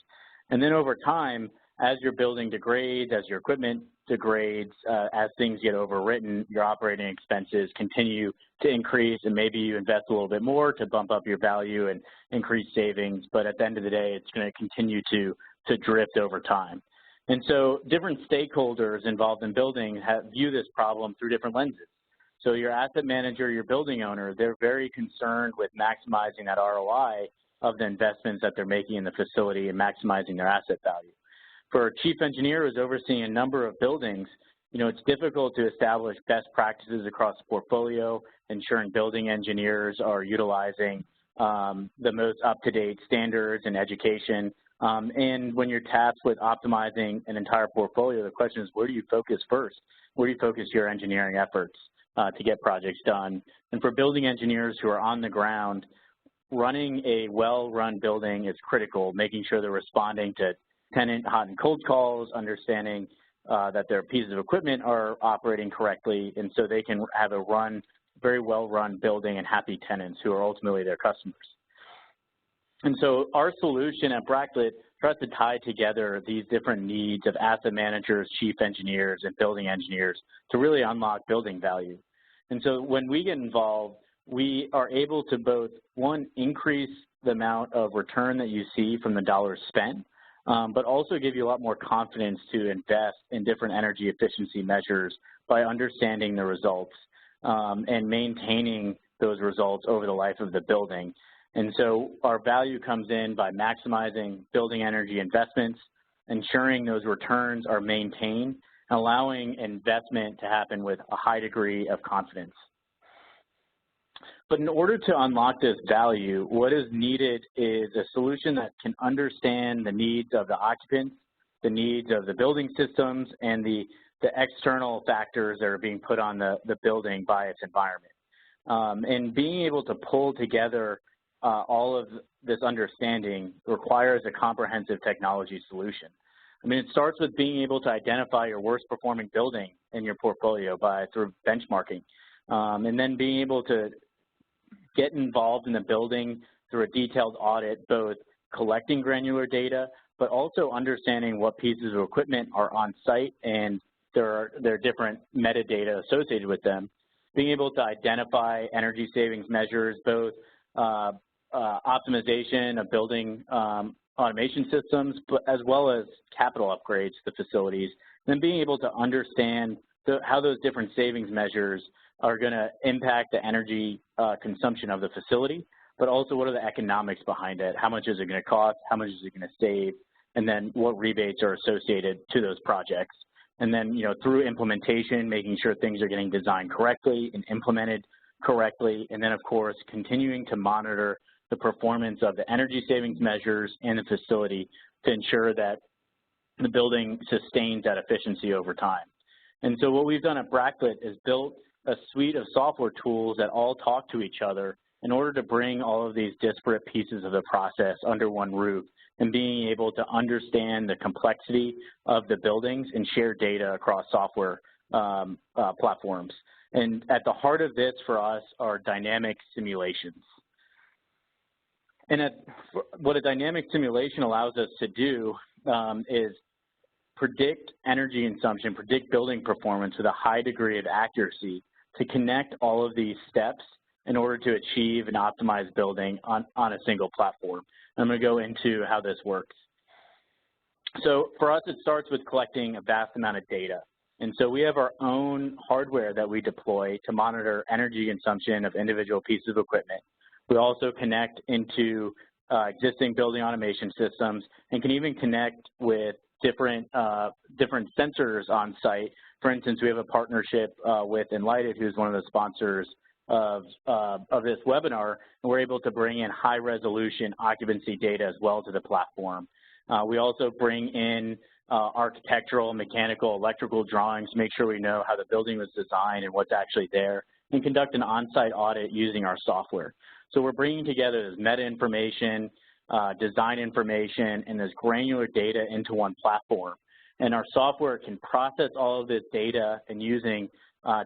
And then over time, as your building degrades, as your equipment degrades, as things get overwritten, your operating expenses continue to increase, and maybe you invest a little bit more to bump up your value and increase savings, but at the end of the day, it's going to continue to drift over time. And so different stakeholders involved in building view this problem through different lenses. So your asset manager, your building owner, they're very concerned with maximizing that ROI of the investments that they're making in the facility and maximizing their asset value. For a chief engineer who's overseeing a number of buildings, it's difficult to establish best practices across the portfolio, ensuring building engineers are utilizing the most up-to-date standards and education. And when you're tasked with optimizing an entire portfolio, the question is, where do you focus first? Where do you focus your engineering efforts to get projects done? And for building engineers who are on the ground, running a well-run building is critical, making sure they're responding to tenant hot and cold calls, understanding that their pieces of equipment are operating correctly, and so they can have a run very well-run building and happy tenants who are ultimately their customers. And so our solution at Bracklet tries to tie together these different needs of asset managers, chief engineers, and building engineers to really unlock building value. And so when we get involved, we are able to both, one, increase the amount of return that you see from the dollars spent, but also give you a lot more confidence to invest in different energy efficiency measures by understanding the results and maintaining those results over the life of the building. And so our value comes in by maximizing building energy investments, ensuring those returns are maintained, and allowing investment to happen with a high degree of confidence. But in order to unlock this value, what is needed is a solution that can understand the needs of the occupants, the needs of the building systems, and the external factors that are being put on the building by its environment. And being able to pull together all of this understanding requires a comprehensive technology solution. I mean, it starts with being able to identify your worst performing building in your portfolio through benchmarking, and then being able to get involved in the building through a detailed audit, both collecting granular data, but also understanding what pieces of equipment are on site and there are different metadata associated with them. Being able to identify energy savings measures, both optimization of building automation systems, but as well as capital upgrades to the facilities, and then being able to understand how those different savings measures are going to impact the energy consumption of the facility, but also what are the economics behind it, how much is it going to cost, how much is it going to save, and then what rebates are associated to those projects. And then, through implementation, making sure things are getting designed correctly and implemented correctly, and then, of course, continuing to monitor the performance of the energy savings measures and the facility to ensure that the building sustains that efficiency over time. And so what we've done at Bracklet is built a suite of software tools that all talk to each other in order to bring all of these disparate pieces of the process under one roof and being able to understand the complexity of the buildings and share data across software platforms. And at the heart of this for us are dynamic simulations. And what a dynamic simulation allows us to do is predict energy consumption, predict building performance with a high degree of accuracy to connect all of these steps in order to achieve an optimized building on a single platform. I'm going to go into how this works. So for us, it starts with collecting a vast amount of data. And so we have our own hardware that we deploy to monitor energy consumption of individual pieces of equipment. We also connect into existing building automation systems and can even connect with different sensors on site. For instance, we have a partnership with Enlighted, who's one of the sponsors of this webinar, and we're able to bring in high-resolution occupancy data as well to the platform. We also bring in architectural, mechanical, electrical drawings to make sure we know how the building was designed and what's actually there, and conduct an on-site audit using our software. So we're bringing together this meta information, design information, and this granular data into one platform. And our software can process all of this data and using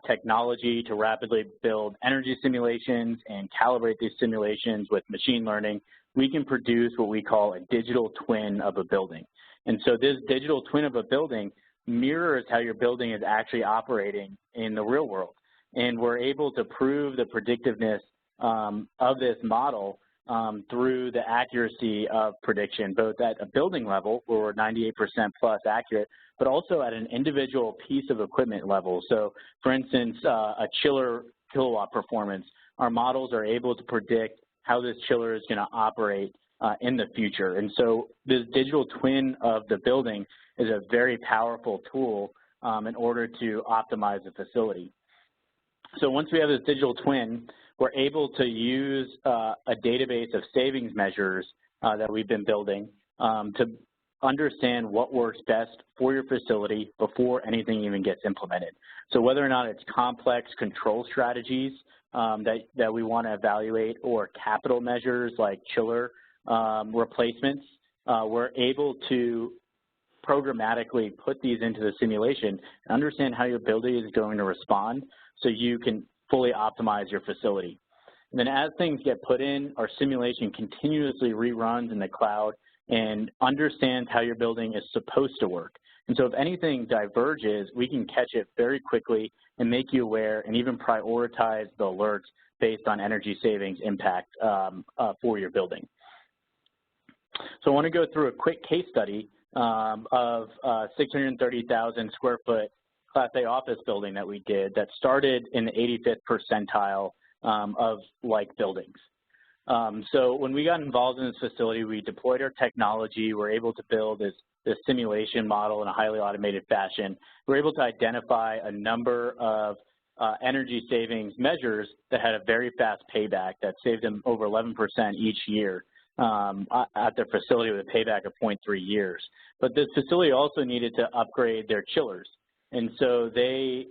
technology to rapidly build energy simulations and calibrate these simulations with machine learning. We can produce what we call a digital twin of a building. And so this digital twin of a building mirrors how your building is actually operating in the real world. And we're able to prove the predictiveness of this model through the accuracy of prediction, both at a building level, where we're 98% plus accurate, but also at an individual piece of equipment level. So, for instance, a chiller kilowatt performance, our models are able to predict how this chiller is going to operate in the future. And so this digital twin of the building is a very powerful tool in order to optimize the facility. So once we have this digital twin, we're able to use a database of savings measures that we've been building to understand what works best for your facility before anything even gets implemented. So whether or not it's complex control strategies that we want to evaluate or capital measures like chiller replacements, we're able to programmatically put these into the simulation and understand how your building is going to respond so you can fully optimize your facility. And then as things get put in, our simulation continuously reruns in the cloud and understands how your building is supposed to work. And so if anything diverges, we can catch it very quickly and make you aware and even prioritize the alerts based on energy savings impact for your building. So I want to go through a quick case study of 630,000 square foot Class A office building that we did that started in the 85th percentile of like buildings. So when we got involved in this facility, we deployed our technology. We were able to build this simulation model in a highly automated fashion. We were able to identify a number of energy savings measures that had a very fast payback that saved them over 11% each year at their facility with a payback of 0.3 years. But this facility also needed to upgrade their chillers. And so they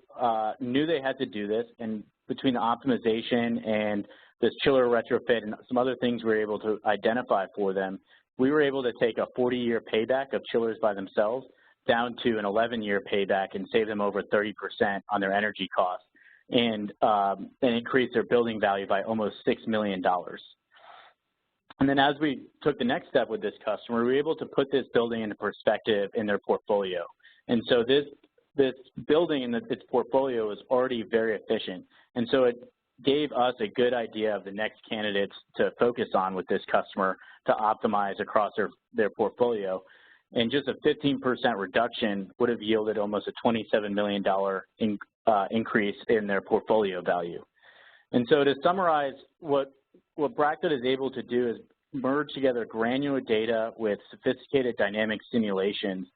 knew they had to do this, and between the optimization and this chiller retrofit and some other things we were able to identify for them, we were able to take a 40-year payback of chillers by themselves down to an 11-year payback and save them over 30% on their energy costs and increase their building value by almost $6 million. And then as we took the next step with this customer, we were able to put this building into perspective in their portfolio. And so this building in its portfolio is already very efficient. And so it gave us a good idea of the next candidates to focus on with this customer to optimize across their portfolio. And just a 15% reduction would have yielded almost a $27 million increase in their portfolio value. And so to summarize, what Bracted is able to do is merge together granular data with sophisticated dynamic simulations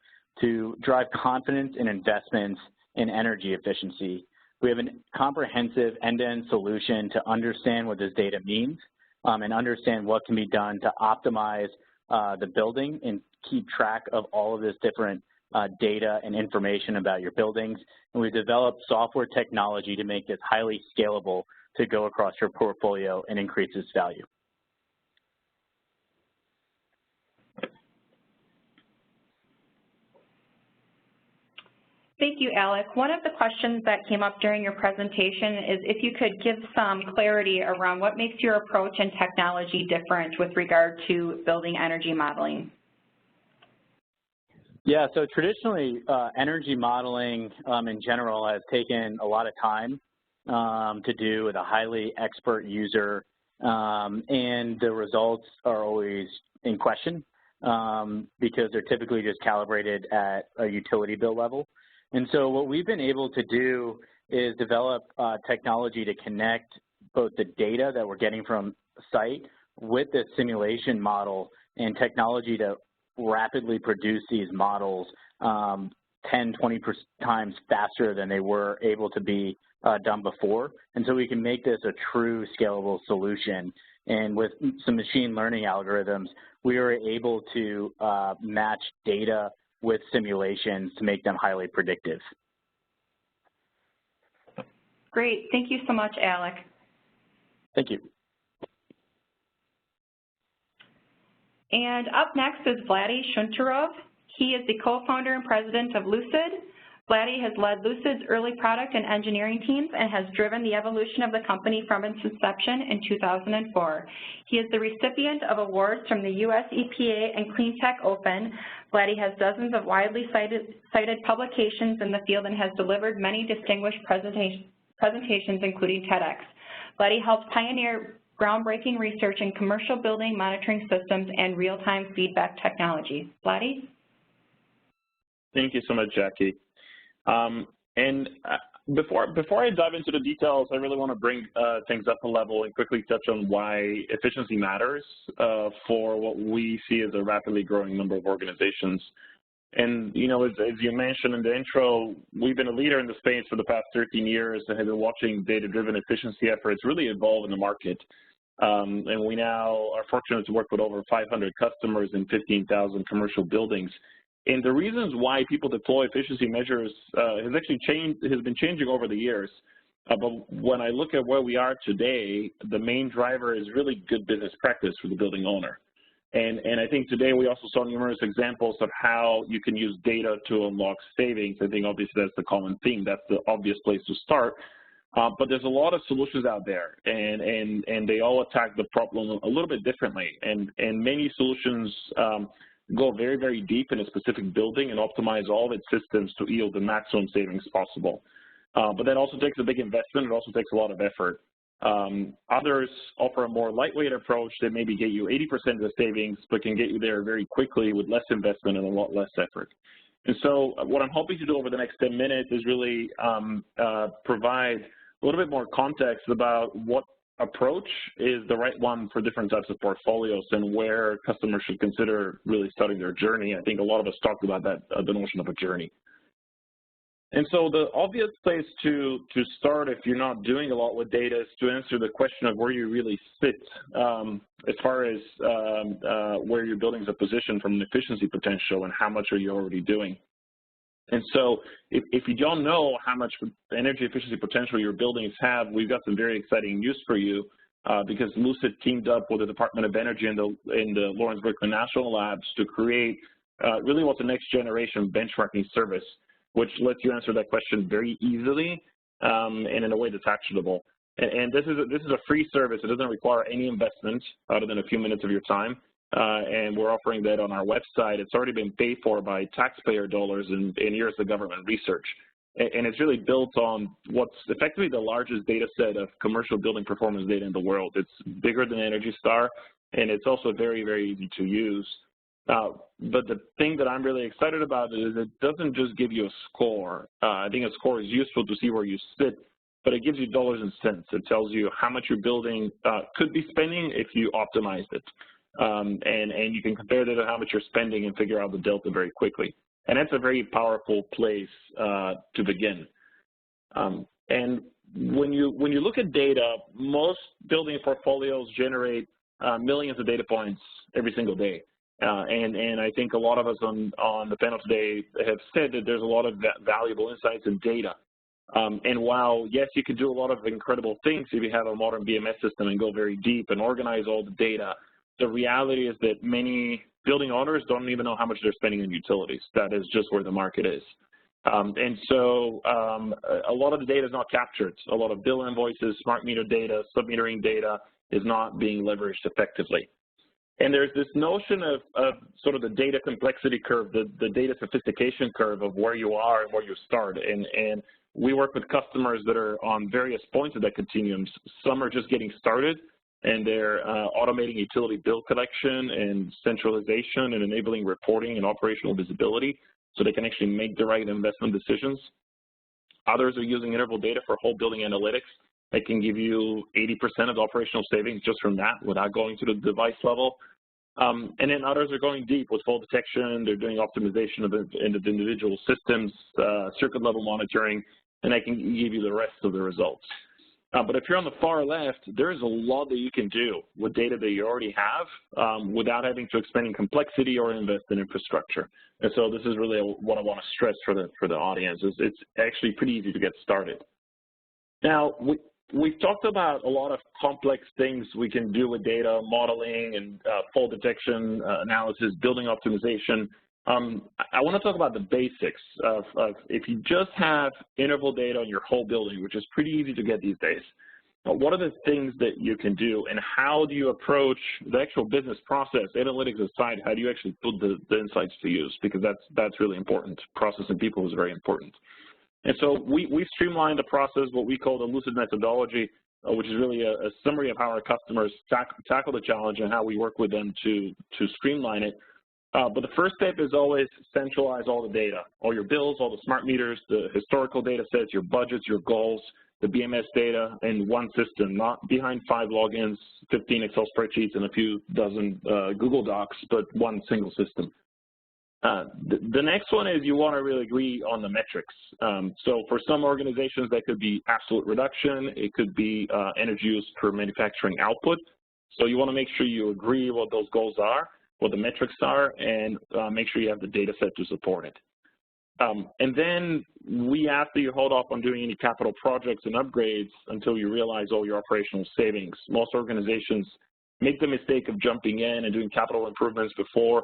to drive confidence in investments in energy efficiency. We have a comprehensive end-to-end solution to understand what this data means and understand what can be done to optimize the building and keep track of all of this different data and information about your buildings. And we've developed software technology to make this highly scalable to go across your portfolio and increase its value. Thank you, Alec. One of the questions that came up during your presentation is if you could give some clarity around what makes your approach and technology different with regard to building energy modeling. Yeah, so traditionally, energy modeling in general has taken a lot of time to do with a highly expert user, and the results are always in question because they're typically just calibrated at a utility bill level. And so what we've been able to do is develop technology to connect both the data that we're getting from site with the simulation model and technology to rapidly produce these models 10, 20 times faster than they were able to be done before. And so we can make this a true scalable solution. And with some machine learning algorithms, we are able to match data with simulations to make them highly predictive. Great. Thank you so much, Alec. Thank you. And up next is Vladi Shunturov. He is the co-founder and president of Lucid. Vladi has led Lucid's early product and engineering teams and has driven the evolution of the company from its inception in 2004. He is the recipient of awards from the US EPA and CleanTech Open. Vladi has dozens of widely cited publications in the field and has delivered many distinguished presentations, including TEDx. Vladi helps pioneer groundbreaking research in commercial building monitoring systems and real-time feedback technology. Vladi? Thank you so much, Jackie. Before I dive into the details, I really want to bring things up a level and quickly touch on why efficiency matters for what we see as a rapidly growing number of organizations. And, you know, as you mentioned in the intro, we've been a leader in the space for the past 13 years and have been watching data-driven efficiency efforts really evolve in the market. And we now are fortunate to work with over 500 customers in 15,000 commercial buildings. And the reasons why people deploy efficiency measures has been changing over the years. But when I look at where we are today, the main driver is really good business practice for the building owner. And I think today we also saw numerous examples of how you can use data to unlock savings. I think obviously that's the common theme. That's the obvious place to start. But there's a lot of solutions out there, and they all attack the problem a little bit differently. And many solutions go very, very deep in a specific building and optimize all of its systems to yield the maximum savings possible. But that also takes a big investment. It also takes a lot of effort. Others offer a more lightweight approach that maybe get you 80% of the savings, but can get you there very quickly with less investment and a lot less effort. And so what I'm hoping to do over the next 10 minutes is really provide a little bit more context about what approach is the right one for different types of portfolios and where customers should consider really starting their journey. I think a lot of us talked about that, the notion of a journey. And so the obvious place to start if you're not doing a lot with data is to answer the question of where you really sit as far as where your buildings are positioned from an efficiency potential and how much are you already doing. And so if you don't know how much energy efficiency potential your buildings have, we've got some very exciting news for you because Lucid teamed up with the Department of Energy and the Lawrence Berkman National Labs to create really what's a next generation benchmarking service, which lets you answer that question very easily and in a way that's actionable. And this is a free service. It doesn't require any investment other than a few minutes of your time. And we're offering that on our website. It's already been paid for by taxpayer dollars and years of government research. And it's really built on what's effectively the largest data set of commercial building performance data in the world. It's bigger than Energy Star, and it's also very, very easy to use. But the thing that I'm really excited about is it doesn't just give you a score. I think a score is useful to see where you sit, but it gives you dollars and cents. It tells you how much your building could be spending if you optimized it. And you can compare that to how much you're spending and figure out the delta very quickly. And that's a very powerful place to begin. And when you look at data, most building portfolios generate millions of data points every single day. And I think a lot of us on the panel today have said that there's a lot of valuable insights and data. And while, yes, you could do a lot of incredible things if you have a modern BMS system and go very deep and organize all the data, the reality is that many building owners don't even know how much they're spending on utilities. That is just where the market is. And so a lot of the data is not captured. A lot of bill invoices, smart meter data, sub-metering data is not being leveraged effectively. And there's this notion of sort of the data complexity curve, the data sophistication curve of where you are and where you start. And we work with customers that are on various points of that continuum. Some are just getting started, and they're automating utility bill collection and centralization and enabling reporting and operational visibility so they can actually make the right investment decisions. Others are using interval data for whole building analytics that can give you 80% of the operational savings just from that without going to the device level. And then others are going deep with fault detection. They're doing optimization of the individual systems, circuit level monitoring, and that can give you the rest of the results. But if you're on the far left, there's a lot that you can do with data that you already have without having to expand in complexity or invest in infrastructure. And so this is really what I want to stress for the audience. It's actually pretty easy to get started. Now, we've talked about a lot of complex things we can do with data, modeling and fault detection, analysis, building optimization. I want to talk about the basics of if you just have interval data on your whole building, which is pretty easy to get these days, what are the things that you can do and how do you approach the actual business process, analytics aside, how do you actually put the insights to use? Because that's really important. Process and people is very important. And so we've streamlined the process, what we call the Lucid methodology, which is really a summary of how our customers tackle the challenge and how we work with them to streamline it. But the first step is always centralize all the data, all your bills, all the smart meters, the historical data sets, your budgets, your goals, the BMS data in one system, not behind 5 logins, 15 Excel spreadsheets, and a few dozen Google Docs, but one single system. The next one is you want to really agree on the metrics. So for some organizations, that could be absolute reduction. It could be energy use per manufacturing output. So you want to make sure you agree what those goals are, what the metrics are, and make sure you have the data set to support it. And then we ask that you hold off on doing any capital projects and upgrades until you realize all your operational savings. Most organizations make the mistake of jumping in and doing capital improvements before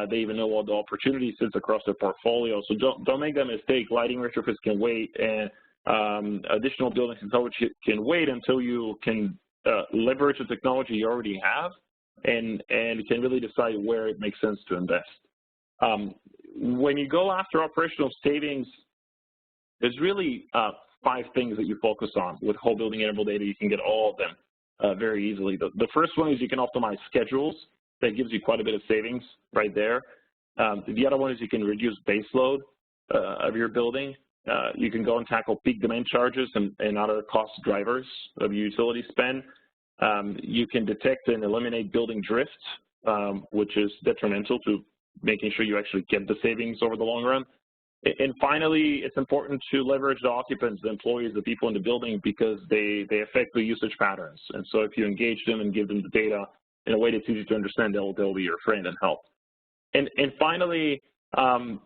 they even know what the opportunity sits across their portfolio. So don't make that mistake. Lighting retrofits can wait, and additional buildings and which can wait until you can leverage the technology you already have and can really decide where it makes sense to invest. When you go after operational savings, there's really 5 things that you focus on. With whole building interval data, you can get all of them very easily. The first one is you can optimize schedules. That gives you quite a bit of savings right there. The other one is you can reduce base load of your building. You can go and tackle peak demand charges and other cost drivers of your utility spend. You can detect and eliminate building drift, which is detrimental to making sure you actually get the savings over the long run. And finally, it's important to leverage the occupants, the employees, the people in the building, because they affect the usage patterns. And so if you engage them and give them the data in a way that's easy to understand, they'll be your friend and help. And finally,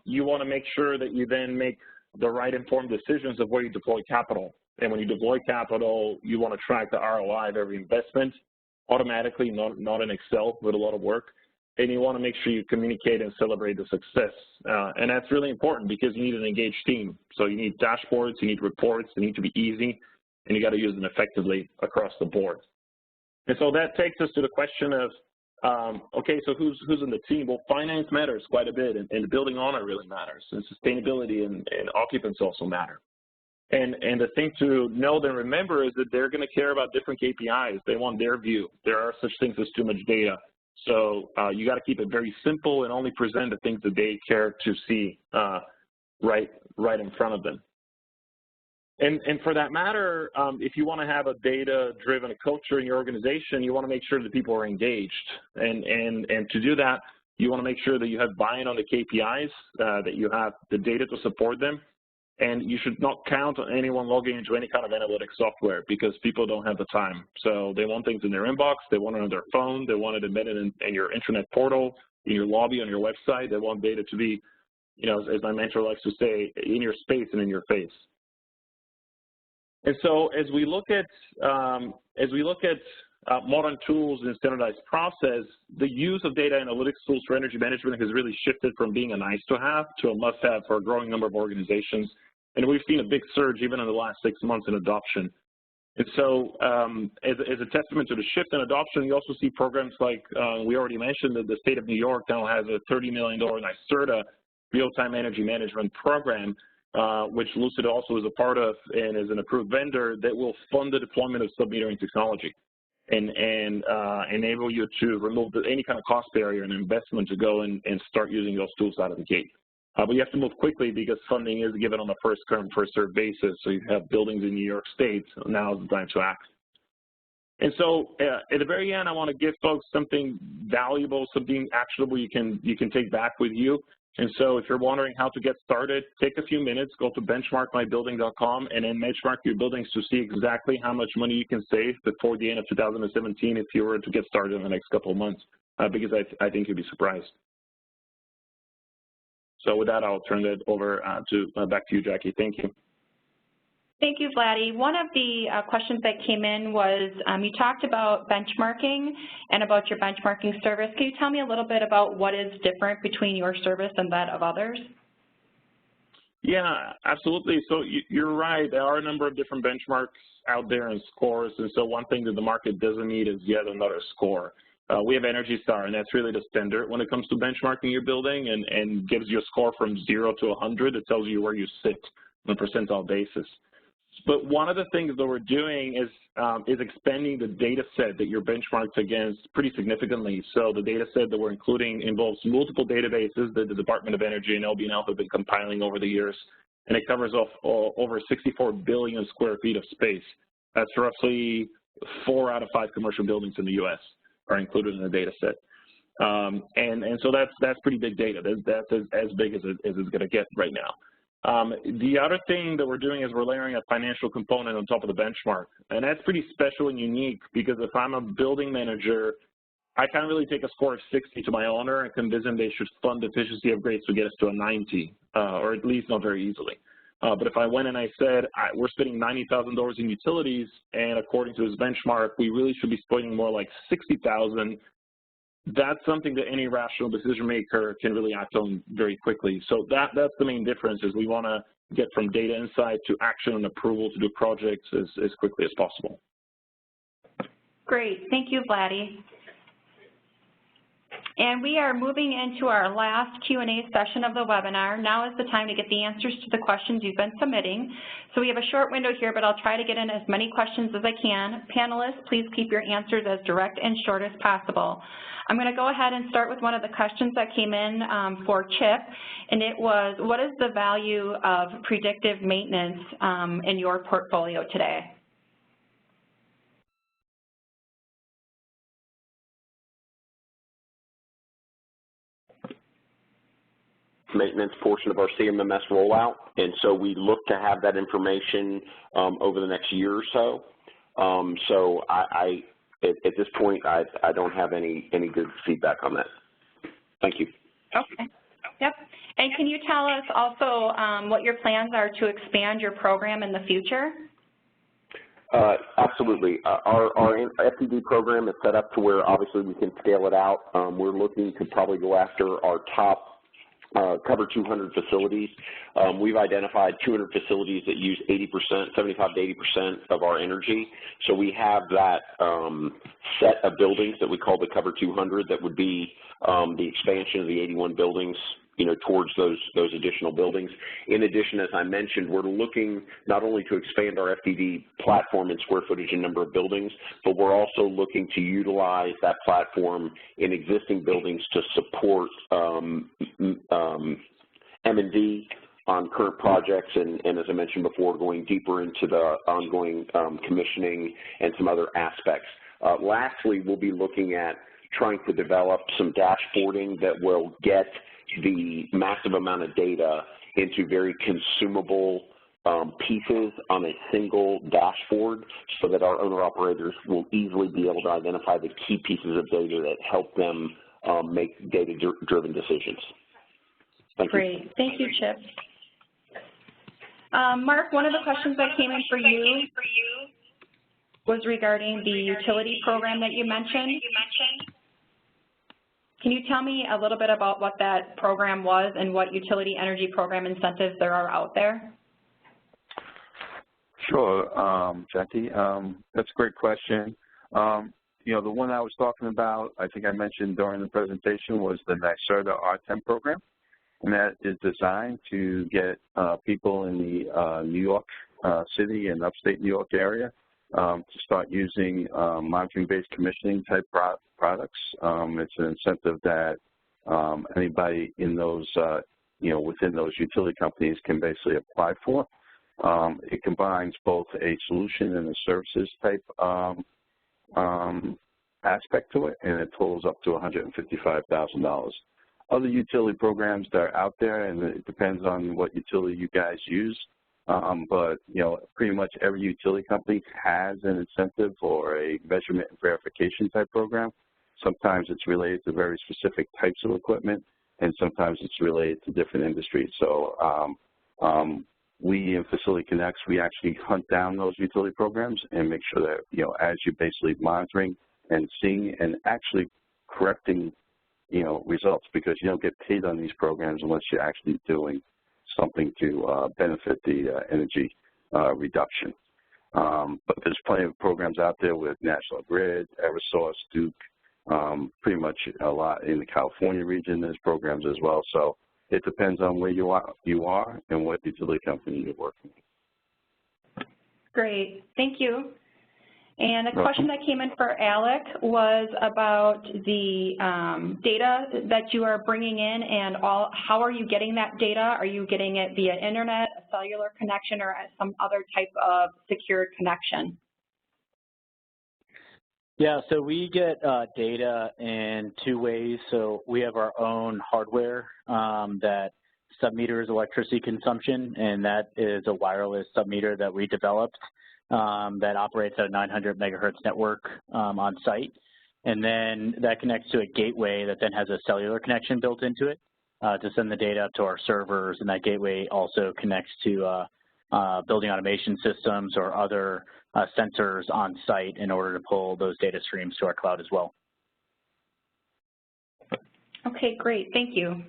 you want to make sure that you then make the right informed decisions of where you deploy capital. And when you deploy capital, you want to track the ROI of every investment automatically, not in Excel with a lot of work. And you want to make sure you communicate and celebrate the success. And that's really important because you need an engaged team. So you need dashboards, you need reports, they need to be easy, and you got to use them effectively across the board. And so that takes us to the question of, okay, so who's in the team? Well, finance matters quite a bit, and the building owner really matters, and sustainability and occupants also matter. And the thing to know and remember is that they're going to care about different KPIs. They want their view. There are such things as too much data. So you got to keep it very simple and only present the things that they care to see right in front of them. And for that matter, if you want to have a data-driven culture in your organization, you want to make sure that people are engaged. And to do that, you want to make sure that you have buy-in on the KPIs, that you have the data to support them. And you should not count on anyone logging into any kind of analytics software because people don't have the time. So they want things in their inbox, they want it on their phone, they want it embedded in your intranet portal, in your lobby, on your website. They want data to be, as my mentor likes to say, in your space and in your face. And so as we look at modern tools and standardized process, the use of data analytics tools for energy management has really shifted from being a nice-to-have to a must-have for a growing number of organizations. And we've seen a big surge even in the last 6 months in adoption. And so as a testament to the shift in adoption, you also see programs like we already mentioned that the state of New York now has a $30 million NYSERDA real-time energy management program, which Lucid also is a part of and is an approved vendor that will fund the deployment of sub-metering technology and enable you to remove any kind of cost barrier and investment to go and start using those tools out of the gate. But you have to move quickly because funding is given on a first-come, first-served basis. So you have buildings in New York State. Now is the time to act. And so at the very end, I want to give folks something valuable, something actionable you can take back with you. And so if you're wondering how to get started, take a few minutes, go to benchmarkmybuilding.com and then benchmark your buildings to see exactly how much money you can save before the end of 2017 if you were to get started in the next couple of months, because I think you'll be surprised. So with that, I'll turn it over back to you, Jackie. Thank you. Thank you, Vladdy. One of the questions that came in was you talked about benchmarking and about your benchmarking service. Can you tell me a little bit about what is different between your service and that of others? Yeah, absolutely. So you're right. There are a number of different benchmarks out there and scores. And so one thing that the market doesn't need is yet another score. We have Energy Star, and that's really the standard when it comes to benchmarking your building and gives you a score from 0 to 100. It tells you where you sit on a percentile basis. But one of the things that we're doing is expanding the data set that you're benchmarked against pretty significantly. So the data set that we're including involves multiple databases that the Department of Energy and LB&L have been compiling over the years, and it covers over 64 billion square feet of space. That's roughly 4 out of 5 commercial buildings in the U.S. are included in the data set. And so that's pretty big data. That's as big as it's going to get right now. The other thing that we're doing is we're layering a financial component on top of the benchmark. And that's pretty special and unique because if I'm a building manager, I can't really take a score of 60 to my owner and convince them they should fund efficiency upgrades to get us to a 90, or at least not very easily. But if I went and I said, we're spending $90,000 in utilities, and according to his benchmark, we really should be spending more like $60,000, that's something that any rational decision maker can really act on very quickly. So that's the main difference, is we want to get from data insight to action and approval to do projects as quickly as possible. Great, thank you, Vladdy. And we are moving into our last Q&A session of the webinar. Now is the time to get the answers to the questions you've been submitting. So we have a short window here, but I'll try to get in as many questions as I can. Panelists, please keep your answers as direct and short as possible. I'm going to go ahead and start with one of the questions that came in for Chip, and it was, what is the value of predictive maintenance in your portfolio today? Maintenance portion of our CMMS rollout, and so we look to have that information over the next year or so. So at this point, I don't have any good feedback on that. Thank you. Okay. Yep. And can you tell us also what your plans are to expand your program in the future? Absolutely. Our FTD program is set up to where obviously we can scale it out. We're looking to probably go after our top cover 200 facilities. We've identified 200 facilities that use 80%, 75 to 80% of our energy. So we have that set of buildings that we call the cover 200 that would be the expansion of the 81 buildings, you know, towards those additional buildings. In addition, as I mentioned, we're looking not only to expand our FTD platform in square footage and number of buildings, but we're also looking to utilize that platform in existing buildings to support M&D on current projects, and as I mentioned before, going deeper into the ongoing commissioning and some other aspects. Lastly, we'll be looking at trying to develop some dashboarding that will get the massive amount of data into very consumable pieces on a single dashboard, so that our owner-operators will easily be able to identify the key pieces of data that help them make data-driven decisions. Thank you. Great. Thank you, Chip. Mark, one of the questions that came in for you was regarding the utility program that you mentioned. Can you tell me a little bit about what that program was and what utility energy program incentives there are out there? Sure, Jackie. That's a great question. You know, the one I was talking about, I think I mentioned during the presentation, was the NYSERDA R10 program, and that is designed to get people in the New York City and upstate New York area to start using monitoring-based commissioning type products. It's an incentive that anybody in those, you know, within those utility companies can basically apply for. It combines both a solution and a services type aspect to it, and it totals up to $155,000. Other utility programs that are out there, and it depends on what utility you guys use, but, you know, pretty much every utility company has an incentive or a measurement and verification type program. Sometimes it's related to very specific types of equipment, and sometimes it's related to different industries. So we in Facility Connects, we actually hunt down those utility programs and make sure that, you know, as you're basically monitoring and seeing and actually correcting, you know, results, because you don't get paid on these programs unless you're actually doing something to benefit the energy reduction. But there's plenty of programs out there with National Grid, Eversource, Duke, pretty much a lot in the California region. There's programs as well. So it depends on where you are and what utility company you're working with. Great, thank you. And a question that came in for Alec was about the data that you are bringing in, and how are you getting that data? Are you getting it via internet, a cellular connection, or some other type of secured connection? Yeah, so we get data in two ways. So we have our own hardware that submeters electricity consumption, and that is a wireless submeter that we developed that operates at a 900 megahertz network on site. And then that connects to a gateway that then has a cellular connection built into it to send the data up to our servers, and that gateway also connects to building automation systems or other sensors on site in order to pull those data streams to our cloud as well. Okay, great. Thank you.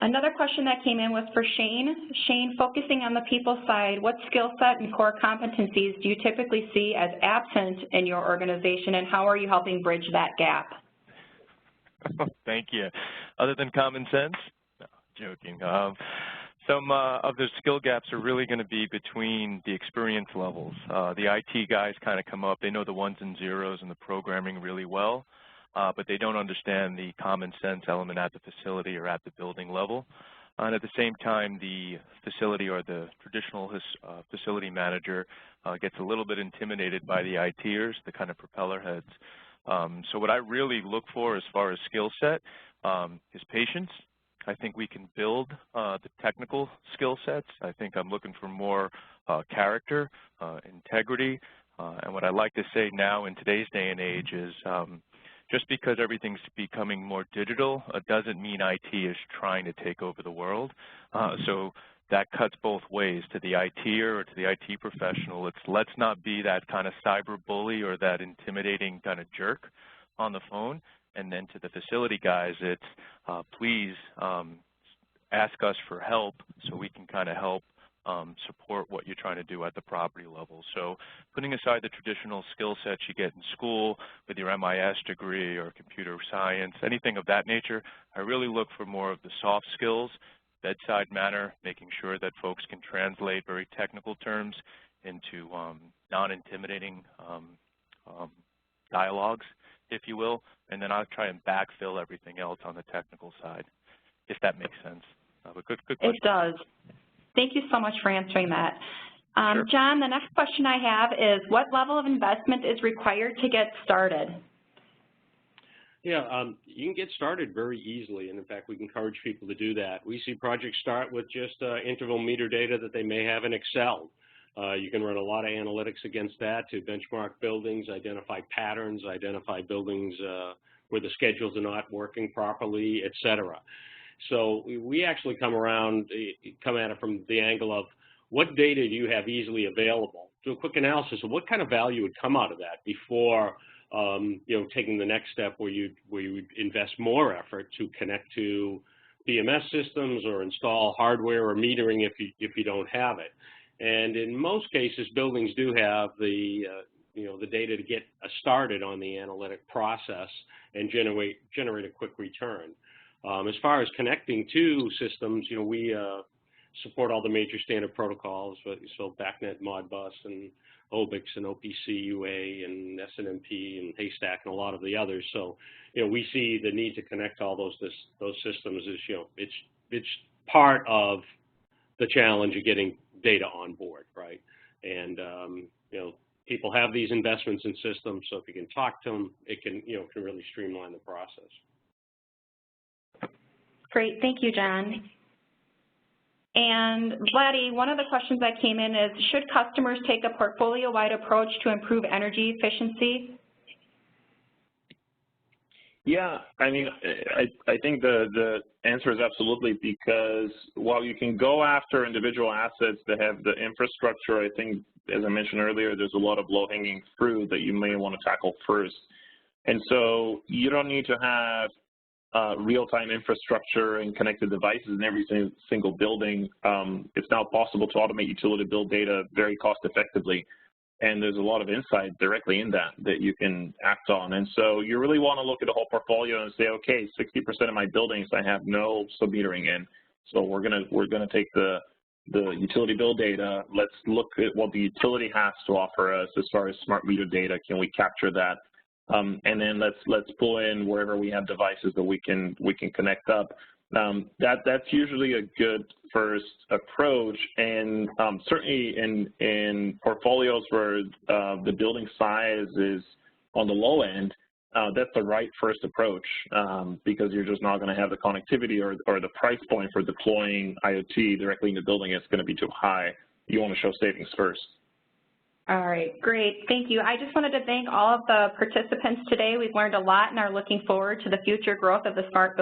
Another question that came in was for Shane. Shane, focusing on the people side, what skill set and core competencies do you typically see as absent in your organization, and how are you helping bridge that gap? Thank you. Other than common sense? No, joking. Some of the skill gaps are really going to be between the experience levels. The IT guys kind of come up. They know the ones and zeros and the programming really well, but they don't understand the common sense element at the facility or at the building level. And at the same time, the facility or the traditional facility manager gets a little bit intimidated by the ITers, the kind of propeller heads. So what I really look for as far as skill set is patience. I think we can build the technical skill sets. I think I'm looking for more character, integrity, and what I like to say now in today's day and age is just because everything's becoming more digital doesn't mean IT is trying to take over the world. So that cuts both ways. To the ITer or to the IT professional, it's let's not be that kind of cyber bully or that intimidating kind of jerk on the phone. And then to the facility guys, it's please ask us for help so we can kind of help support what you're trying to do at the property level. So putting aside the traditional skill sets you get in school with your MIS degree or computer science, anything of that nature, I really look for more of the soft skills, bedside manner, making sure that folks can translate very technical terms into non-intimidating dialogues, if you will, and then I'll try and backfill everything else on the technical side, if that makes sense. But good question. It does. Thank you so much for answering that. Sure. John, the next question I have is, what level of investment is required to get started? Yeah, you can get started very easily, and in fact, we encourage people to do that. We see projects start with just interval meter data that they may have in Excel. You can run a lot of analytics against that to benchmark buildings, identify patterns, identify buildings where the schedules are not working properly, et cetera. So we actually come at it from the angle of what data do you have easily available? Do a quick analysis of what kind of value would come out of that before taking the next step where you would invest more effort to connect to BMS systems or install hardware or metering if you don't have it. And in most cases, buildings do have the data to get started on the analytic process and generate a quick return. As far as connecting to systems, we support all the major standard protocols, so BACnet, Modbus, and OBIX, and OPC UA, and SNMP, and Haystack, and a lot of the others. So, we see the need to connect all those systems is, it's part of the challenge of getting data on board, right? And people have these investments in systems, so if you can talk to them, it can really streamline the process. Great, thank you, John. And Vladdy, one of the questions that came in is, should customers take a portfolio-wide approach to improve energy efficiency? Yeah, I mean, I think the answer is absolutely, because while you can go after individual assets that have the infrastructure, I think, as I mentioned earlier, there's a lot of low-hanging fruit that you may want to tackle first. And so you don't need to have real-time infrastructure and connected devices in every single building. It's now possible to automate utility bill data very cost-effectively. And there's a lot of insight directly in that you can act on. And so you really want to look at the whole portfolio and say, okay, 60% of my buildings I have no sub-metering in. So we're gonna take the utility bill data. Let's look at what the utility has to offer us as far as smart meter data. Can we capture that? And then let's pull in wherever we have devices that we can connect up. That's usually a good first approach, and certainly in portfolios where the building size is on the low end, that's the right first approach, because you're just not going to have the connectivity or the price point for deploying IoT directly in the building. It's going to be too high. You want to show savings first. All right, great, thank you. I just wanted to thank all of the participants today. We've learned a lot and are looking forward to the future growth of the Smart